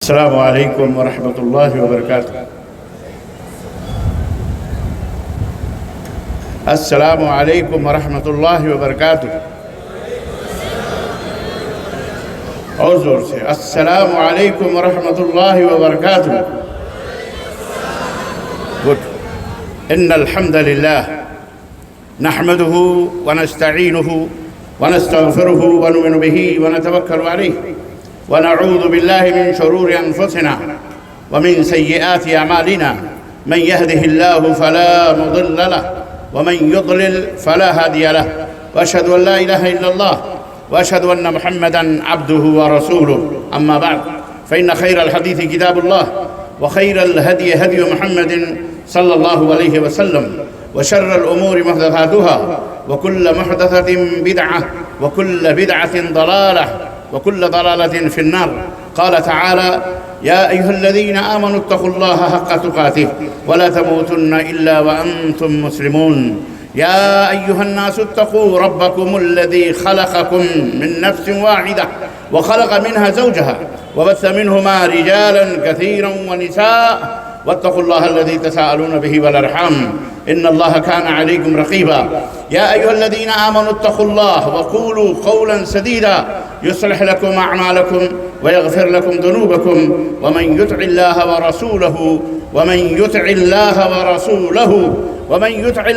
السلام علیکم ورحمۃ اللہ وبرکاتہ۔ السلام علیکم ورحمۃ اللہ وبرکاتہ۔ اور زور سے السلام علیکم ورحمۃ اللہ وبرکاتہ۔ ان الحمد للہ نحمده ونستعینه ونستغفره ونؤمن به ونتوکل علیہ ونعوذ بالله من شرور أنفسنا ومن سيئات أعمالنا من يهده الله فلا مضل له ومن يضلل فلا هادي له وأشهد أن لا إله إلا الله وأشهد أن محمدًا عبده ورسوله أما بعد فإن خير الحديث كتاب الله وخير الهدي هدي محمد صلى الله عليه وسلم وشر الأمور محدثاتها وكل محدثة بدعة وكل بدعة ضلالة وكل ضلالة في النار. قال تعالى: يا أيها الذين آمنوا اتقوا الله حق تقاته ولا تموتن إلا وأنتم مسلمون. يا أيها الناس اتقوا ربكم الذي خلقكم من نفس واحدة وخلق منها زوجها وبث منهما رجالا كثيرا ونساء واتقوا الله الذي تساءلون به والأرحام إن الله كان عليكم رقيبا. يا أيها الذين آمنوا اتقوا الله وقولوا قولا سديدا يصلح لكم أعمالكم ويغفر لكم ذنوبكم ومن يطع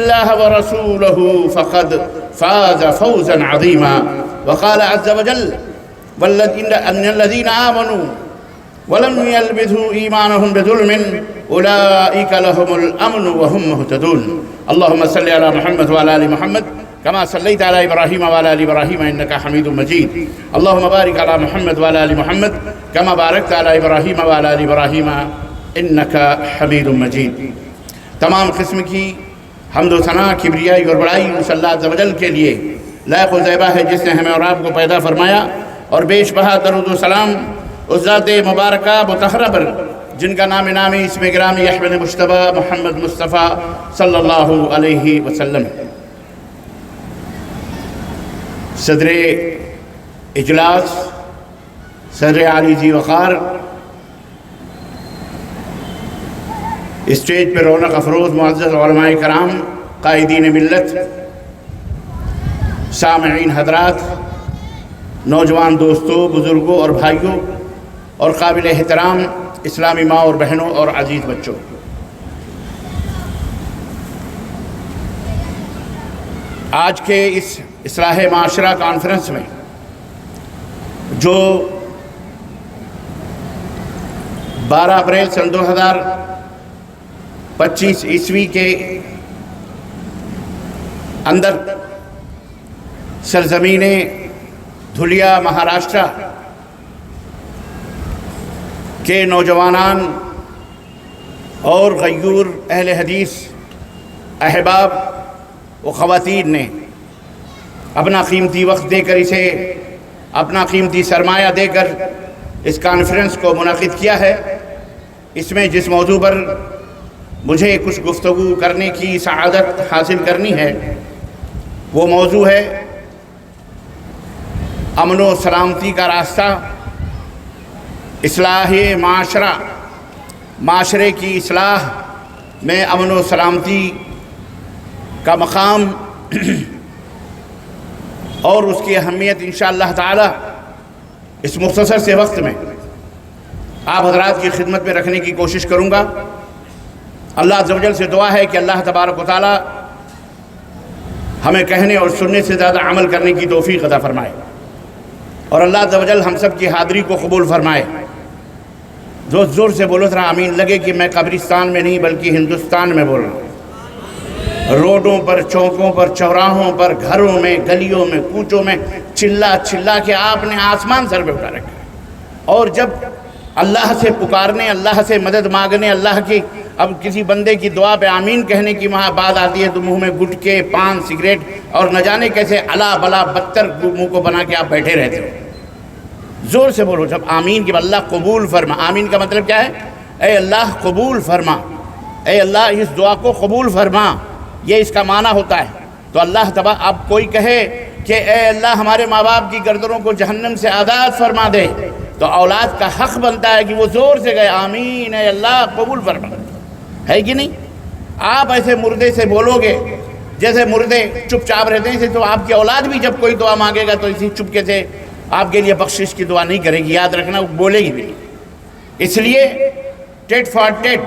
الله ورسوله فقد فاز فوزا عظيما. وقال عز وجل: أن الذين آمنوا ولم يلبثوا إيمانهم بظلم أولئك لهم الأمن وهم مهتدون. اللهم صل على محمد وعلى آل محمد كما صليت على إبراهيم وعلى آل إبراهيم إنك حميد مجيد. اللهم بارك على محمد وعلى آل محمد كما باركت على إبراهيم وعلى آل إبراهيم إنك حميد مجيد. تمام قسم کی حمد و ثنا، کبریائی اور بڑائی اس اللہ عز و جل کے لیے لائق و زیبا ہے جس نے ہمیں اور آپ کو پیدا فرمایا، اور بیش بہا درود و سلام اس ذات مبارکہ مطہرہ پر جن کا نام نامی اسم گرامی احمد مجتبی محمد مصطفیٰ صلی اللہ علیہ وسلم. صدر اجلاس، صدر عالی ذی وقار، اسٹیج پر رونق افروز معزز علماء کرام، قائدین ملت، سامعین حضرات، نوجوان دوستوں، بزرگوں اور بھائیوں اور قابل احترام اسلامی ماں اور بہنوں اور عزیز بچوں، آج کے اس اصلاح معاشرہ کانفرنس میں جو 12 اپریل سن 2025 عیسوی کے اندر سرزمین دھلیا مہاراشٹرا کے نوجوانان اور غیور اہل حدیث احباب و خواتین نے اپنا قیمتی وقت دے کر اسے اپنا قیمتی سرمایہ دے کر اس کانفرنس کو منعقد کیا ہے. اس میں جس موضوع پر مجھے کچھ گفتگو کرنے کی سعادت حاصل کرنی ہے وہ موضوع ہے امن و سلامتی کا راستہ، اصلاح معاشرہ، معاشرے کی اصلاح میں امن و سلامتی کا مقام اور اس کی اہمیت انشاءاللہ تعالی اس مختصر سے وقت میں آپ حضرات کی خدمت میں رکھنے کی کوشش کروں گا. اللہ عز و جل سے دعا ہے کہ اللہ تبارک و تعالی ہمیں کہنے اور سننے سے زیادہ عمل کرنے کی توفیق عطا فرمائے، اور اللہ عز و جل ہم سب کی حاضری کو قبول فرمائے. جو زور سے بولو ذرا آمین، لگے کہ میں قبرستان میں نہیں بلکہ ہندوستان میں بول رہا ہوں. روڈوں پر، چوکوں پر، چوراہوں پر، گھروں میں، گلیوں میں، کوچوں میں چلا چلا کے آپ نے آسمان سر پہ اٹھا رکھا ہے. اور جب اللہ سے پکارنے، اللہ سے مدد مانگنے، اللہ کی اب کسی بندے کی دعا پہ آمین کہنے کی وہاں بات آتی ہے تو منہ میں گٹکے، پان، سگریٹ اور نہ جانے کیسے الا بلا بدتر منہ کو بنا کے آپ بیٹھے رہتے ہو. زور سے بولو جب آمین کہ اللہ قبول فرما. آمین کا مطلب کیا ہے؟ اے اللہ قبول فرما، اے اللہ اس دعا کو قبول فرما، یہ اس کا معنی ہوتا ہے. تو اللہ اب کوئی کہے کہ اے اللہ ہمارے ماں باپ کی گردنوں کو جہنم سے آزاد فرما دے، تو اولاد کا حق بنتا ہے کہ وہ زور سے گئے آمین اے اللہ قبول فرما، ہے کہ نہیں؟ آپ ایسے مردے سے بولو گے جیسے مردے چپ چاپ رہتے ہیں، تو آپ کی اولاد بھی جب کوئی دعا مانگے گا تو اسی چپکے سے آپ کے لیے بخشش کی دعا نہیں کرے گی، یاد رکھنا، وہ بولے گی بھی نہیں۔ اس لیے ٹیٹ فار ٹیٹ،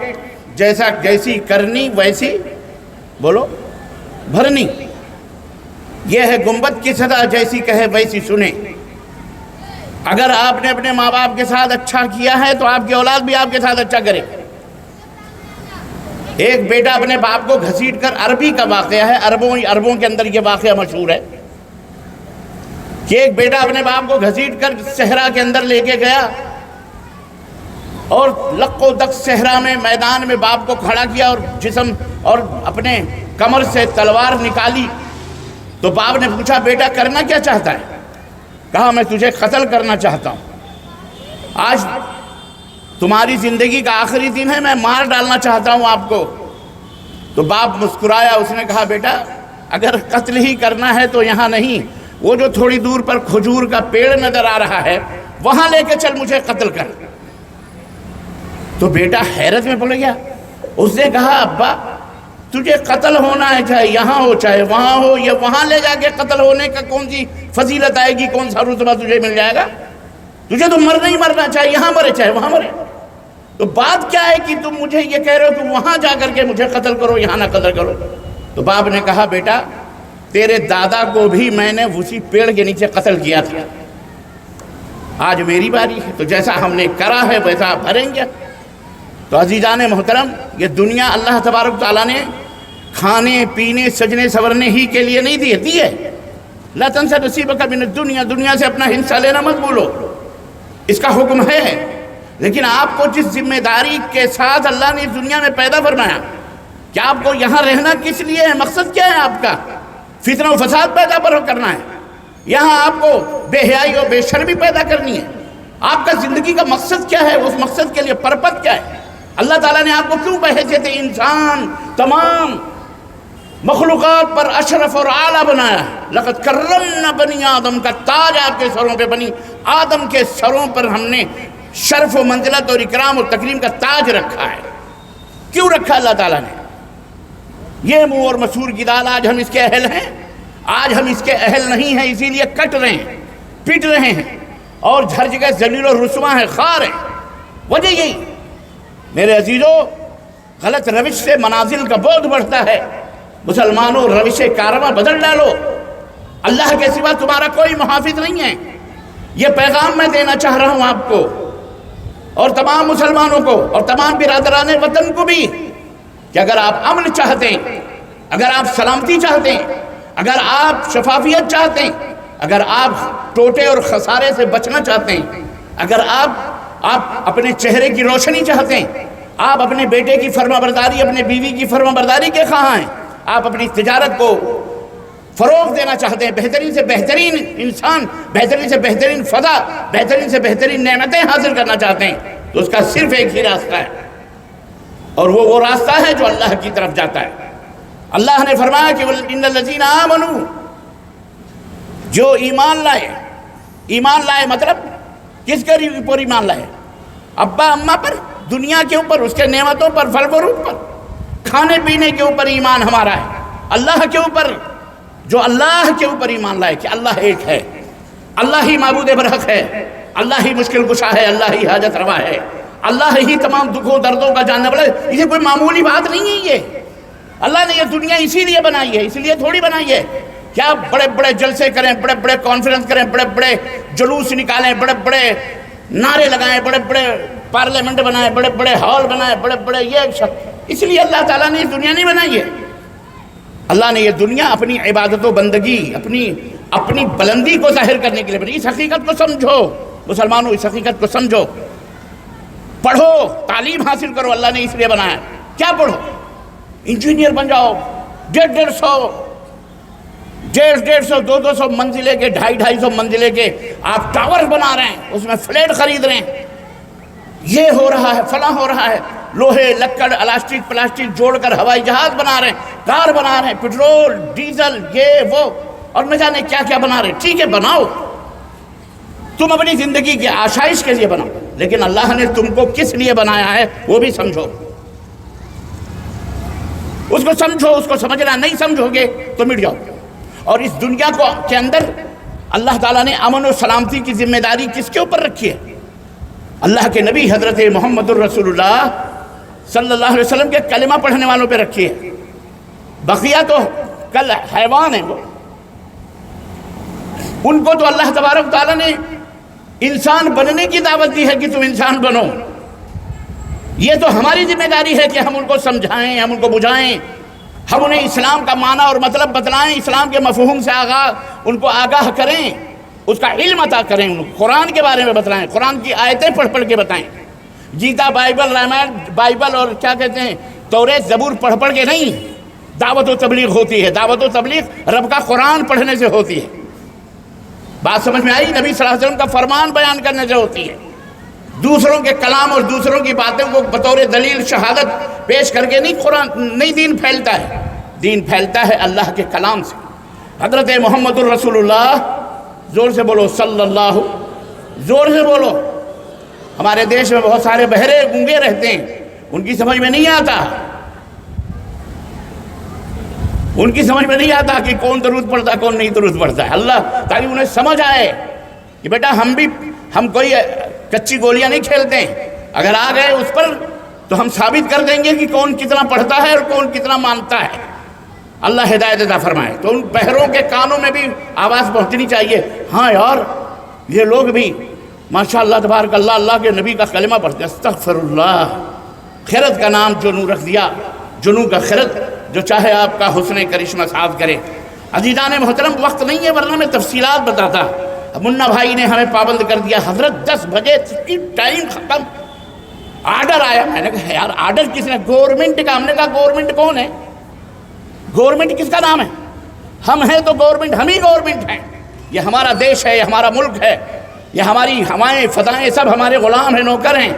جیسی کرنی ویسی بولو بھرنی، یہ ہے گنبد کی صدا، جیسی کہے ویسی سنے۔ اگر آپ نے اپنے ماں باپ کے ساتھ اچھا کیا ہے تو آپ کی اولاد بھی آپ کے ساتھ اچھا کرے۔ ایک بیٹا اپنے باپ کو گھسیٹ کر، عربی کا واقعہ ہے، عربوں کے اندر یہ واقعہ مشہور ہے کہ ایک بیٹا اپنے باپ کو گھسیٹ کر صحرا کے اندر لے کے گیا اور لق و دق صحرا میں میدان میں باپ کو کھڑا کیا اور جسم اور اپنے کمر سے تلوار نکالی تو باپ نے پوچھا بیٹا کرنا کیا چاہتا ہے؟ کہا میں تجھے قتل کرنا چاہتا ہوں، آج تمہاری زندگی کا آخری دن ہے، میں مار ڈالنا چاہتا ہوں آپ کو۔ تو باپ مسکرایا، اس نے کہا بیٹا اگر قتل ہی کرنا ہے تو یہاں نہیں، وہ جو تھوڑی دور پر کھجور کا پیڑ نظر آ رہا ہے وہاں لے کے چل، مجھے قتل کر۔ تو بیٹا حیرت میں پڑ گیا، اس نے کہا ابا تجھے قتل ہونا ہے، چاہے یہاں ہو چاہے وہاں ہو، یہ وہاں لے جا کے قتل ہونے کا کون سی فضیلت آئے گی، کون سا رتبہ تجھے مل جائے گا؟ تجھے تو مرنا ہی مرنا، چاہے یہاں مرے چاہے وہاں مرے۔ تو بات کیا ہے کہ تم مجھے یہ کہہ رہے ہو کہ وہاں جا کر کے مجھے قتل کرو، یہاں نہ قتل کرو؟ تو باپ نے کہا بیٹا تیرے دادا کو بھی میں نے اسی پیڑ کے نیچے قتل کیا تھا، آج میری باری ہے، تو جیسا ہم نے کرا ہے ویسا آپ بھریں گے۔ تو عزیزان محترم، یہ دنیا اللہ تبارک تعالیٰ نے کھانے پینے سجنے سورنے ہی کے لیے نہیں دی ہے۔ لا تنس نصیبک من الدنیا، دنیا سے اپنا حصہ لینا مت بھولو، اس کا حکم ہے۔ لیکن آپ کو جس ذمہ داری کے ساتھ اللہ نے اس دنیا میں پیدا فرمایا کہ آپ کو یہاں رہنا کس لیے ہے، مقصد کیا ہے آپ کا؟ فتنہ و فساد پیدا کرنا ہے، یہاں آپ کو بے حیائی اور بے شرمی پیدا کرنی ہے۔ آپ کا زندگی کا مقصد کیا ہے، اس مقصد کے لیے پرپس کیا ہے؟ اللہ تعالیٰ نے آپ کو کیوں بحیثیت انسان تمام مخلوقات پر اشرف اور اعلیٰ بنایا؟ لقد کرمنا بنی آدم کا تاج آپ کے سروں پہ، بنی آدم کے سروں پر ہم نے شرف و منزلت اور اکرام اور تکریم کا تاج رکھا ہے۔ کیوں رکھا اللہ تعالیٰ نے؟ یہ منہ اور مسور کی دال، آج ہم اس کے اہل ہیں، آج ہم اس کے اہل نہیں ہیں، اسی لیے کٹ رہے ہیں، پٹ رہے ہیں اور ہر جگہ ذلیل و رسوا ہیں، خار ہیں۔ وجہ یہی میرے عزیزو، غلط روش سے منازل کا بودھ بڑھتا ہے۔ مسلمانوں روش کارواں بدل ڈالو، اللہ کے سوا تمہارا کوئی محافظ نہیں ہے۔ یہ پیغام میں دینا چاہ رہا ہوں آپ کو اور تمام مسلمانوں کو اور تمام برادران وطن کو بھی کہ اگر آپ امن چاہتے ہیں، اگر آپ سلامتی چاہتے ہیں، اگر آپ شفافیت چاہتے ہیں، اگر آپ ٹوٹے اور خسارے سے بچنا چاہتے ہیں، اگر آپ اپنے چہرے کی روشنی چاہتے ہیں، آپ اپنے بیٹے کی فرما برداری، اپنے بیوی کی فرما برداری کے خواہاں ہیں، آپ اپنی تجارت کو فروغ دینا چاہتے ہیں، بہترین سے بہترین انسان، بہترین سے بہترین فضا، بہترین سے بہترین نعمتیں حاصل کرنا چاہتے ہیں، تو اس کا صرف ایک ہی راستہ ہے اور وہ راستہ ہے جو اللہ کی طرف جاتا ہے۔ اللہ نے فرمایا کہ ان الذین آمنوا، جو ایمان لائے مطلب کس کے اوپر ایمان لائے؟ ابا اماں پر، دنیا کے اوپر، اس کے نعمتوں پر، پھل فروٹ پر، کھانے پینے کے اوپر ایمان ہمارا ہے۔ اللہ کے اوپر، جو اللہ کے اوپر ایمان لائے کہ اللہ ایک ہے، اللہ ہی معبود برحق ہے، اللہ ہی مشکل کشا ہے، اللہ ہی حاجت روا ہے، اللہ ہی تمام دکھوں دردوں کا جاننے والا ہے۔ یہ کوئی معمولی بات نہیں ہے، یہ اللہ نے یہ دنیا اسی لیے بنائی ہے، اسی لیے تھوڑی بنائی ہے کیا بڑے بڑے جلسے کریں، بڑے بڑے کانفرنس کریں، بڑے بڑے جلوس نکالیں، بڑے بڑے نعرے لگائیں، بڑے بڑے پارلیمنٹ بنائیں، بڑے بڑے ہال بنائیں، بڑے بڑے یہ اس لیے اللہ تعالیٰ نے یہ دنیا نہیں بنائی ہے۔ اللہ نے یہ دنیا اپنی عبادت و بندگی، اپنی بلندی کو ظاہر کرنے کے لیے بنائی۔ اس حقیقت کو سمجھو مسلمانوں، اس حقیقت کو سمجھو، پڑھو، تعلیم حاصل کرو، اللہ نے اس لیے بنایا۔ کیا پڑھو؟ انجینئر بن جاؤ، 150 200 منزلے کے، 250 منزلے کے آپ ٹاور بنا رہے ہیں، اس میں فلیٹ خرید رہے ہیں، یہ ہو رہا ہے، فلاں ہو رہا ہے، لوہے لکڑ الاسٹک پلاسٹک جوڑ کر ہوائی جہاز بنا رہے ہیں، کار بنا رہے ہیں، پیٹرول ڈیزل یہ وہ اور نہ جانے کیا کیا بنا رہے ہیں۔ ٹھیک ہے، بناؤ، تم اپنی زندگی کی آسائش کے لیے بناؤ، لیکن اللہ نے تم کو کس لیے بنایا ہے وہ بھی سمجھو، اس کو سمجھو، اس کو سمجھنا نہیں سمجھو گے تو مٹ جاؤ۔ اور اس دنیا کے اندر اللہ تعالیٰ نے امن و سلامتی کی ذمہ داری کس کے اوپر رکھی ہے؟ اللہ کے نبی حضرت محمد الرسول اللہ صلی اللہ علیہ وسلم کے کلمہ پڑھنے والوں پہ رکھی ہے۔ بقیہ تو کل حیوان ہیں، وہ ان کو تو اللہ تبارک تعالیٰ نے انسان بننے کی دعوت دی ہے کہ تم انسان بنو۔ یہ تو ہماری ذمہ داری ہے کہ ہم ان کو سمجھائیں، ہم ان کو بجھائیں، ہم انہیں اسلام کا معنی اور مطلب بتلائیں، اسلام کے مفہوم سے ان کو آگاہ کریں، اس کا علم عطا کریں، ان کو قرآن کے بارے میں بتلائیں، قرآن کی آیتیں پڑھ پڑھ کے بتائیں۔ گیتا، بائبل، رامائن، بائبل اور کیا کہتے ہیں توریت، زبور پڑھ پڑھ کے نہیں دعوت و تبلیغ ہوتی ہے۔ دعوت و تبلیغ رب کا قرآن پڑھنے سے ہوتی ہے۔ بات سمجھ میں آئی؟ نبی صلی اللہ علیہ وسلم کا فرمان بیان کرنے سے ہوتی ہے۔ دوسروں کے کلام اور دوسروں کی باتوں کو بطور دلیل شہادت پیش کر کے نہیں قرآن نہیں دین پھیلتا ہے، دین پھیلتا ہے اللہ کے کلام سے۔ حضرت محمد الرسول اللہ، زور سے بولو صلی اللہ، زور سے بولو۔ ہمارے دیش میں بہت سارے بہرے گونگے رہتے ہیں، ان کی سمجھ میں نہیں آتا، ان کی سمجھ میں نہیں آتا کہ کون درود پڑھتا ہے کون نہیں درود پڑھتا ہے۔ اللہ تاکہ انہیں سمجھ آئے کہ بیٹا ہم کوئی کچی گولیاں نہیں کھیلتے ہیں، اگر آ گئے اس پر تو ہم ثابت کر دیں گے کہ کون کتنا پڑھتا ہے اور کون کتنا مانتا ہے۔ اللہ ہدایت عطا فرمائے۔ تو ان بہروں کے کانوں میں بھی آواز پہنچنی چاہیے، ہاں یار یہ لوگ بھی ماشاءاللہ تبارک اللہ، اللہ کے نبی کا کلمہ پڑھتے ہیں۔ استغفر اللہ، خیرت کا نام جنو رکھ دیا، جنو کا خیرت، جو چاہے آپ کا حسن کرشمہ صاف کرے۔ عزیزان محترم، وقت نہیں ہے ورنہ میں تفصیلات بتاتا۔ منا بھائی نے ہمیں پابند کر دیا، حضرت 10 بجے ٹائم ختم، آرڈر آیا۔ میں نے کہا یار آرڈر کس نے؟ گورنمنٹ کا۔ ہم نے کہا گورنمنٹ کون ہے؟ گورنمنٹ کس کا نام ہے؟ ہم ہیں تو گورنمنٹ، ہم ہی گورنمنٹ ہیں۔ یہ ہمارا دیش ہے، یہ ہمارا ملک ہے، یہ ہماری ہوائیں فضائیں سب ہمارے غلام ہیں، نوکر ہیں،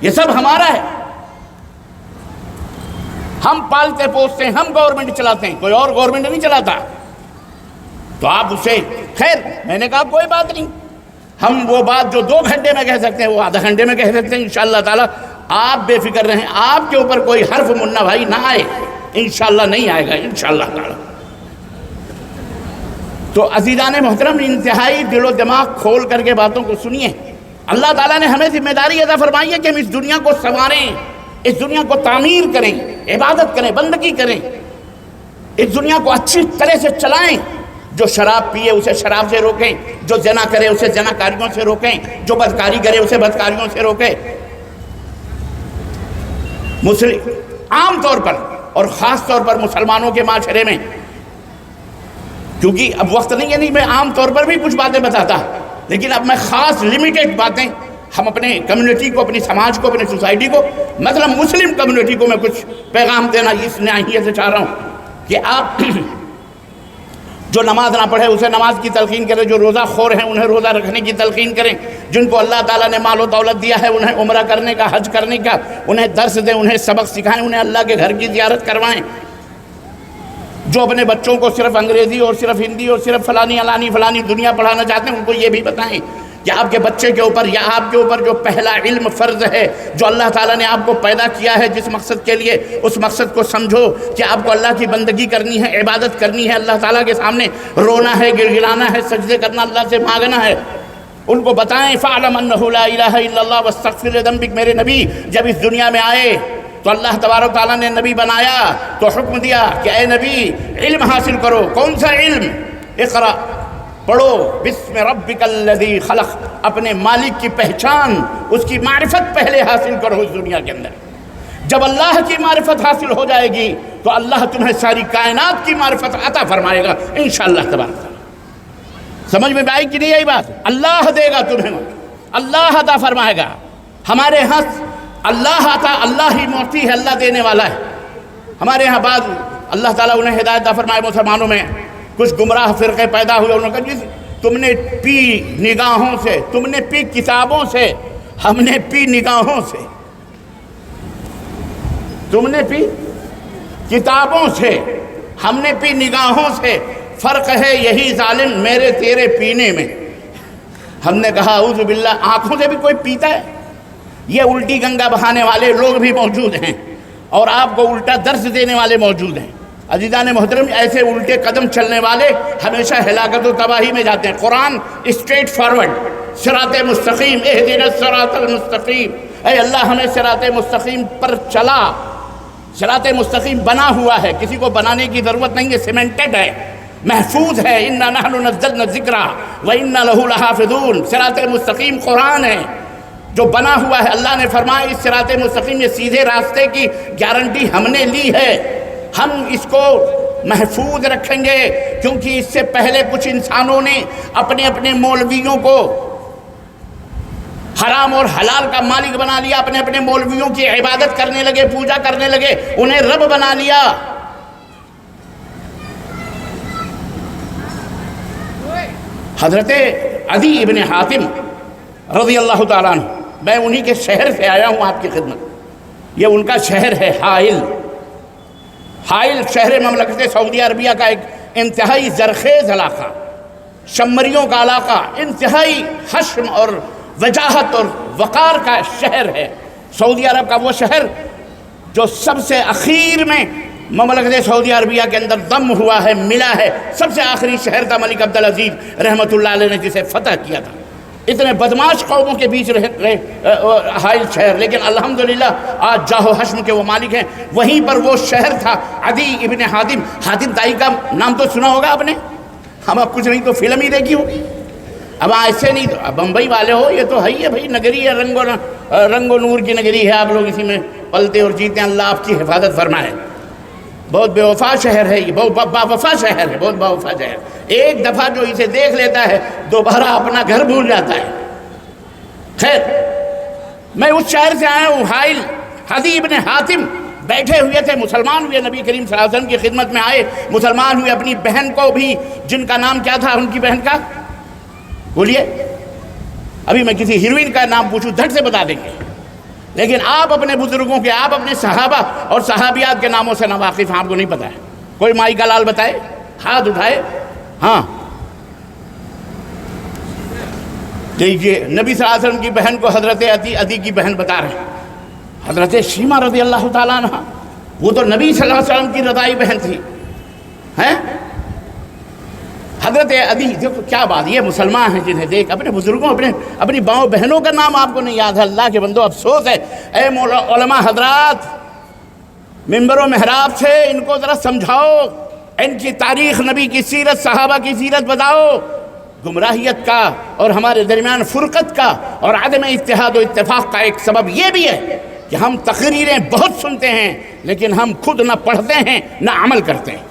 یہ سب ہمارا ہے۔ ہم پالتے پوستے ہیں، ہم گورنمنٹ چلاتے ہیں، کوئی اور گورنمنٹ نہیں چلاتا۔ تو آپ اسے خیر، میں نے کہا کوئی بات نہیں، ہم وہ بات جو 2 گھنٹے میں کہہ سکتے ہیں وہ آدھا گھنٹے میں کہہ سکتے ہیں انشاءاللہ تعالی۔ آپ بے فکر رہیں، آپ کے اوپر کوئی حرف منا بھائی نہ آئے، انشاءاللہ نہیں آئے گا انشاءاللہ تعالی۔ تو عزیزان محترم، انتہائی دل و دماغ کھول کر کے باتوں کو سنیے۔ اللہ تعالیٰ نے ہمیں ذمہ داری عطا فرمائی ہے کہ ہم اس دنیا کو سنواریں، اس دنیا کو تعمیر کریں، عبادت کریں، بندگی کریں، اس دنیا کو اچھی طرح سے چلائیں۔ جو شراب پیے اسے شراب سے روکیں، جو زنا کرے اسے زنا کاریوں سے روکیں، جو بدکاری کرے اسے بدکاریوں سے روکیں۔ عام طور پر اور خاص طور پر مسلمانوں کے معاشرے میں، کیونکہ اب وقت نہیں ہے، نہیں میں عام طور پر بھی کچھ باتیں بتاتا، لیکن اب میں خاص لمیٹڈ باتیں ہم اپنے کمیونٹی کو، اپنی سماج کو، اپنی سوسائٹی کو، مطلب مسلم کمیونٹی کو میں کچھ پیغام دینا اس ناحیے سے چاہ رہا ہوں کہ آپ جو نماز نہ پڑھے اسے نماز کی تلقین کریں، جو روزہ خور ہیں انہیں روزہ رکھنے کی تلقین کریں، جن کو اللہ تعالیٰ نے مال و دولت دیا ہے انہیں عمرہ کرنے کا، حج کرنے کا، انہیں درس دیں، انہیں سبق سکھائیں، انہیں اللہ کے گھر کی زیارت کروائیں۔ جو اپنے بچوں کو صرف انگریزی اور صرف ہندی اور صرف فلانی دنیا پڑھانا چاہتے ہیں، ان کو یہ بھی بتائیں کہ آپ کے بچے کے اوپر یا آپ کے اوپر جو پہلا علم فرض ہے، جو اللہ تعالیٰ نے آپ کو پیدا کیا ہے جس مقصد کے لیے، اس مقصد کو سمجھو کہ آپ کو اللہ کی بندگی کرنی ہے، عبادت کرنی ہے، اللہ تعالیٰ کے سامنے رونا ہے، گڑگڑانا ہے، سجدے کرنا، اللہ سے مانگنا ہے۔ ان کو بتائیں فَاعْلَمْ أَنَّهُ لَا إِلَهَ إِلَّا اللَّهُ وَاسْتَغْفِرْ لِذَنبِكَ۔ میرے نبی جب اس دنیا میں آئے تو اللہ تبارک تعالیٰ نے نبی بنایا تو حکم دیا کہ اے نبی علم حاصل کرو۔ کون سا علم؟ اقرأ، پڑھو، بسم ربک الذی خلق، اپنے مالک کی پہچان، اس کی معرفت پہلے حاصل کرو اس دنیا کے اندر۔ جب اللہ کی معرفت حاصل ہو جائے گی تو اللہ تمہیں ساری کائنات کی معرفت عطا فرمائے گا انشاءاللہ تبارک۔ سمجھ میں آئی کہ نہیں آئی بات؟ اللہ دے گا تمہیں، اللہ عطا فرمائے گا۔ ہمارے ہاں اللہ عطا، اللہ ہی معطی ہے، اللہ دینے والا ہے۔ ہمارے ہاں بعض اللہ تعالیٰ انہیں ہدایت عطا فرمائے، مسلمانوں میں کچھ گمراہ فرقے پیدا ہوئے، انہوں نے کہا جی تم نے پی نگاہوں سے، تم نے پی کتابوں سے، ہم نے پی نگاہوں سے۔ تم نے پی کتابوں سے، ہم نے پی نگاہوں سے، فرق ہے یہی ظالم میرے تیرے پینے میں۔ ہم نے کہا اعوذ باللہ، آنکھوں سے بھی کوئی پیتا ہے؟ یہ الٹی گنگا بہانے والے لوگ بھی موجود ہیں اور آپ کو الٹا درس دینے والے موجود ہیں۔ عزیزان محترم، ایسے الٹے قدم چلنے والے ہمیشہ ہلاکت و تباہی میں جاتے ہیں۔ قرآن اسٹریٹ فارورڈ، صراط مستقیم، اہدنا الصراط المستقیم، اے اللہ ہمیں صراط مستقیم پر چلا۔ صراط مستقیم بنا ہوا ہے، کسی کو بنانے کی ضرورت نہیں ہے، سیمنٹڈ ہے، محفوظ ہے۔ انا نحن نزلنا الذکر وانا لہ لحافظون۔ صراط مستقیم قرآن ہے جو بنا ہوا ہے۔ اللہ نے فرمایا اس صراط مستقیم، یہ سیدھے راستے کی گارنٹی ہم نے لی ہے، ہم اس کو محفوظ رکھیں گے، کیونکہ اس سے پہلے کچھ انسانوں نے اپنے اپنے مولویوں کو حرام اور حلال کا مالک بنا لیا، اپنے اپنے مولویوں کی عبادت کرنے لگے، پوجا کرنے لگے، انہیں رب بنا لیا۔ حضرت عدی ابن حاتم رضی اللہ تعالیٰ عنہ، میں انہی کے شہر سے آیا ہوں آپ کی خدمت۔ یہ ان کا شہر ہے حائل۔ حائل شہر مملکت سعودی عربیہ کا ایک انتہائی زرخیز علاقہ، شمریوں کا علاقہ، انتہائی حشم اور وجاہت اور وقار کا شہر ہے۔ سعودی عرب کا وہ شہر جو سب سے اخیر میں مملکت سعودی عربیہ کے اندر ضم ہوا ہے، ملا ہے، سب سے آخری شہر تھا ملک عبدالعزیز رحمۃ اللہ علیہ نے جسے فتح کیا تھا۔ اتنے بدماش قوموں کے بیچ رہے حائل شہر، لیکن الحمدللہ آج جاہ و حشم کے وہ مالک ہیں۔ وہیں پر وہ شہر تھا عدی ابن حاتم۔ حاتم تائی کا نام تو سنا ہوگا آپ نے، ہم اب کچھ نہیں تو فلم ہی دیکھی ہوگی۔ اب ایسے نہیں تو بمبئی والے ہو، یہ تو ہے ہی ہے بھائی، نگری ہے، رنگ و نور کی نگری ہے، آپ لوگ اسی میں پلتے اور جیتے ہیں، اللہ آپ کی حفاظت فرمائے۔ بہت بے وفا شہر ہے یہ، بہت با وفا شہر ہے، بہت با وفا شہر۔ ایک دفعہ جو اسے دیکھ لیتا ہے دوبارہ اپنا گھر بھول جاتا ہے۔ خیر، میں اس شہر سے آیا ہوں حائل۔ عدی ابن حاتم بیٹھے ہوئے تھے، مسلمان ہوئے، نبی کریم صلی اللہ علیہ وسلم کی خدمت میں آئے، مسلمان ہوئے، اپنی بہن کو بھی، جن کا نام کیا تھا ان کی بہن کا، بولیے؟ ابھی میں کسی ہیروئن کا نام پوچھوں دھڑ سے بتا دیں گے، لیکن آپ اپنے بزرگوں کے، آپ اپنے صحابہ اور صحابیات کے ناموں سے ناواقف ہیں، آپ کو نہیں پتہ ہے؟ کوئی مائی کا لال بتائے، ہاتھ اٹھائے۔ ہاں دیکھیے، نبی صلی اللہ علیہ وسلم کی بہن کو حضرت عدی کی بہن بتا رہے ہیں، حضرت شیمہ رضی اللہ تعالیٰ عنہ، وہ تو نبی صلی اللہ علیہ وسلم کی رضائی بہن تھی، ہیں؟ حضرت عدی، دیکھو کیا بات، یہ مسلمان ہیں جنہیں دیکھ اپنے بزرگوں، اپنی باؤں بہنوں کا نام آپ کو نہیں یاد ہے، اللہ کے بندو افسوس ہے۔ اے علماء حضرات، منبر و محراب سے ان کو ذرا سمجھاؤ، ان کی تاریخ، نبی کی سیرت، صحابہ کی سیرت بتاؤ۔ گمراہیت کا اور ہمارے درمیان فرقت کا اور عدم اتحاد و اتفاق کا ایک سبب یہ بھی ہے کہ ہم تقریریں بہت سنتے ہیں لیکن ہم خود نہ پڑھتے ہیں نہ عمل کرتے ہیں۔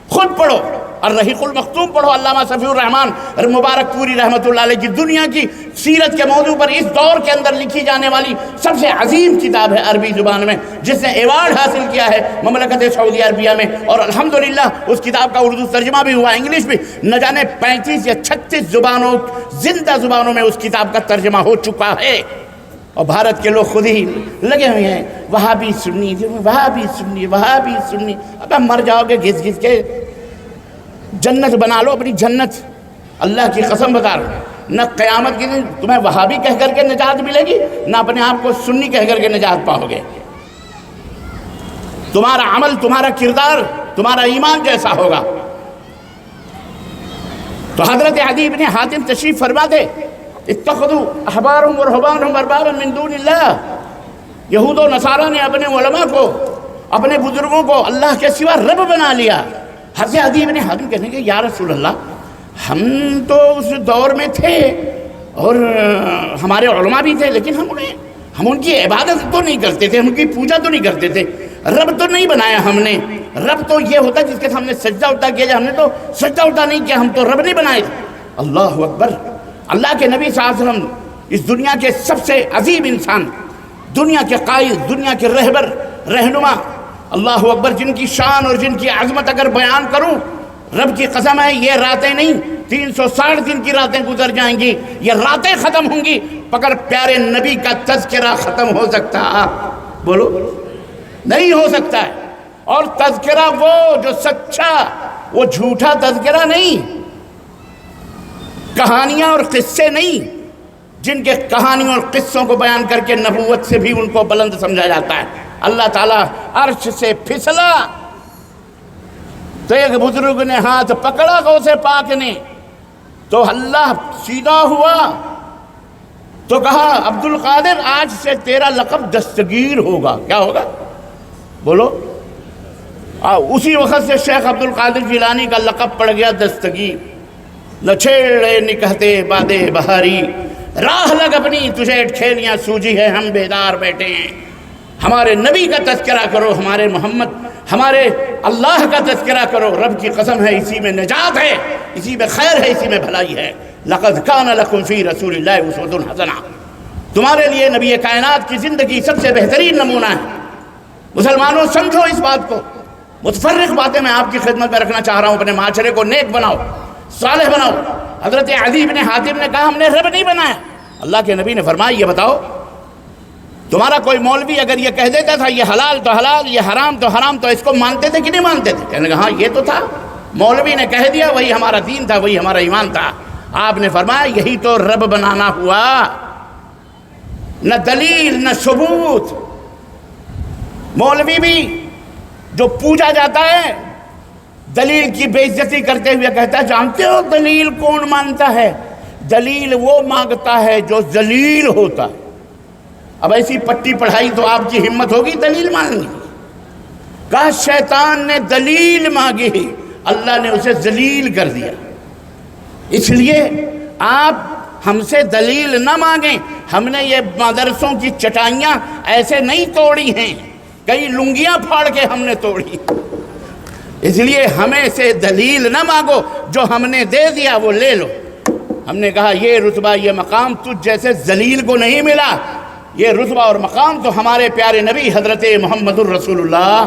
خود پڑھو، الرحیق المختوم پڑھو، علامہ صفی الرحمن مبارک پوری رحمۃ اللہ علیہ کی دنیا کی سیرت کے موضوع پر اس دور کے اندر لکھی جانے والی سب سے عظیم کتاب ہے عربی زبان میں، جس نے ایوارڈ حاصل کیا ہے مملکت سعودی عربیہ میں، اور الحمدللہ اس کتاب کا اردو ترجمہ بھی ہوا، انگلش بھی، نہ جانے 35 یا 36 زبانوں، زندہ زبانوں میں اس کتاب کا ترجمہ ہو چکا ہے۔ اور بھارت کے لوگ خود ہی لگے ہوئے ہیں وہابی سنی، وہابی سنی، وہابی سنی۔ اب مر جاؤ گے گھس گھس کے، جنت بنا لو اپنی جنت، اللہ کی قسم بتا رہا ہوں، نہ قیامت کے دن تمہیں وہابی کہہ کر کے نجات ملے گی، نہ اپنے آپ کو سنی کہہ کر کے نجات پاؤ گے۔ تمہارا عمل، تمہارا کردار، تمہارا ایمان جیسا ہوگا۔ تو حضرت عدی بن حاتم تشریف فرما دے، اتخذوا احبارهم ورهبانهم اربابا من دون اللہ، یہود و نصارہ نے اپنے علماء کو، اپنے بزرگوں کو اللہ کے سوا رب بنا لیا۔ حضرت عدی بن حاتم کہنے کہ یا رسول اللہ، ہم تو اس دور میں تھے اور ہمارے علماء بھی تھے، لیکن ہم ان کی عبادت تو نہیں کرتے تھے، ہم ان کی پوجا تو نہیں کرتے تھے، رب تو نہیں بنایا ہم نے۔ رب تو یہ ہوتا جس کے سامنے سجدہ اٹھا کیا، ہم نے تو سجدہ اٹھا نہیں کیا، ہم تو رب نہیں بنائے۔ اللہ اکبر! اللہ کے نبی صلی اللہ علیہ وسلم اس دنیا کے سب سے عظیم انسان، دنیا کے قائد، دنیا کے رہبر، رہنما، اللہ اکبر، جن کی شان اور جن کی عظمت اگر بیان کروں، رب کی قسم ہے یہ راتیں نہیں، 360 دن کی راتیں گزر جائیں گی، یہ راتیں ختم ہوں گی مگر پیارے نبی کا تذکرہ ختم ہو سکتا؟ بولو، نہیں ہو سکتا ہے۔ اور تذکرہ وہ جو سچا، وہ جھوٹا تذکرہ نہیں، کہانیاں اور قصے نہیں، جن کے کہانیوں اور قصوں کو بیان کر کے نبوت سے بھی ان کو بلند سمجھا جاتا ہے۔ اللہ تعالیٰ عرش سے پھسلا تو ایک بزرگ نے ہاتھ پکڑا غوث پاک نے، تو اللہ سیدھا ہوا تو کہا عبد القادر آج سے تیرا لقب دستگیر ہوگا۔ کیا ہوگا؟ بولو۔ اسی وقت سے شیخ عبد القادر جیلانی کا لقب پڑ گیا دستگیر۔ نہ چھیڑے نکہتے بادے بہاری، راہ لگ اپنی تجھے کھیلیاں سوجی ہے، ہم بیدار بیٹھے ہیں۔ ہمارے نبی کا تذکرہ کرو، ہمارے محمد، ہمارے اللہ کا تذکرہ کرو، رب کی قسم ہے اسی میں نجات ہے، اسی میں خیر ہے، اسی میں بھلائی ہے۔ لَقَدْ كَانَ لَكُمْ فِي رَسُولِ اللَّهِ أُسْوَةٌ حَسَنَةٌ، تمہارے لیے نبی کائنات کی زندگی سب سے بہترین نمونہ ہے۔ مسلمانوں سمجھو اس بات کو، متفرق باتیں میں آپ کی خدمت میں رکھنا چاہ رہا ہوں۔ اپنے معاشرے کو نیک بناؤ، صالح بناؤ۔ حضرت عدی بن حاتم نے کہا ہم نے رب نہیں بنایا۔ اللہ کے نبی نے فرمایا یہ بتاؤ تمہارا کوئی مولوی اگر یہ کہہ دیتا تھا یہ حلال تو حلال، یہ حرام تو حرام، تو اس کو مانتے تھے کہ نہیں مانتے تھے؟ کہنے لگا ہاں یہ تو تھا، مولوی نے کہہ دیا، وہی ہمارا دین تھا، وہی ہمارا ایمان تھا۔ آپ نے فرمایا یہی تو رب بنانا ہوا، نہ دلیل نہ ثبوت۔ مولوی بھی جو پوجا جاتا ہے دلیل کی بے عزتی کرتے ہوئے کہتا ہے جانتے ہو دلیل کون مانتا ہے؟ دلیل وہ مانگتا ہے جو ذلیل ہوتا ہے۔ اب ایسی پٹی پڑھائی تو آپ کی ہمت ہوگی دلیل مانگنے کی؟ کہا شیطان نے دلیل مانگی، اللہ نے اسے ذلیل کر دیا۔ اس لیے آپ ہم سے دلیل نہ مانگیں۔ ہم نے یہ مدرسوں کی چٹائیاں ایسے نہیں توڑی ہیں، کئی لنگیاں پھاڑ کے ہم نے توڑی، اس لیے ہمیں سے دلیل نہ مانگو، جو ہم نے دے دیا وہ لے لو۔ ہم نے کہا یہ رتبہ یہ مقام تجھ جیسے ذلیل کو نہیں ملا، یہ رتبہ اور مقام تو ہمارے پیارے نبی حضرت محمد الرسول اللہ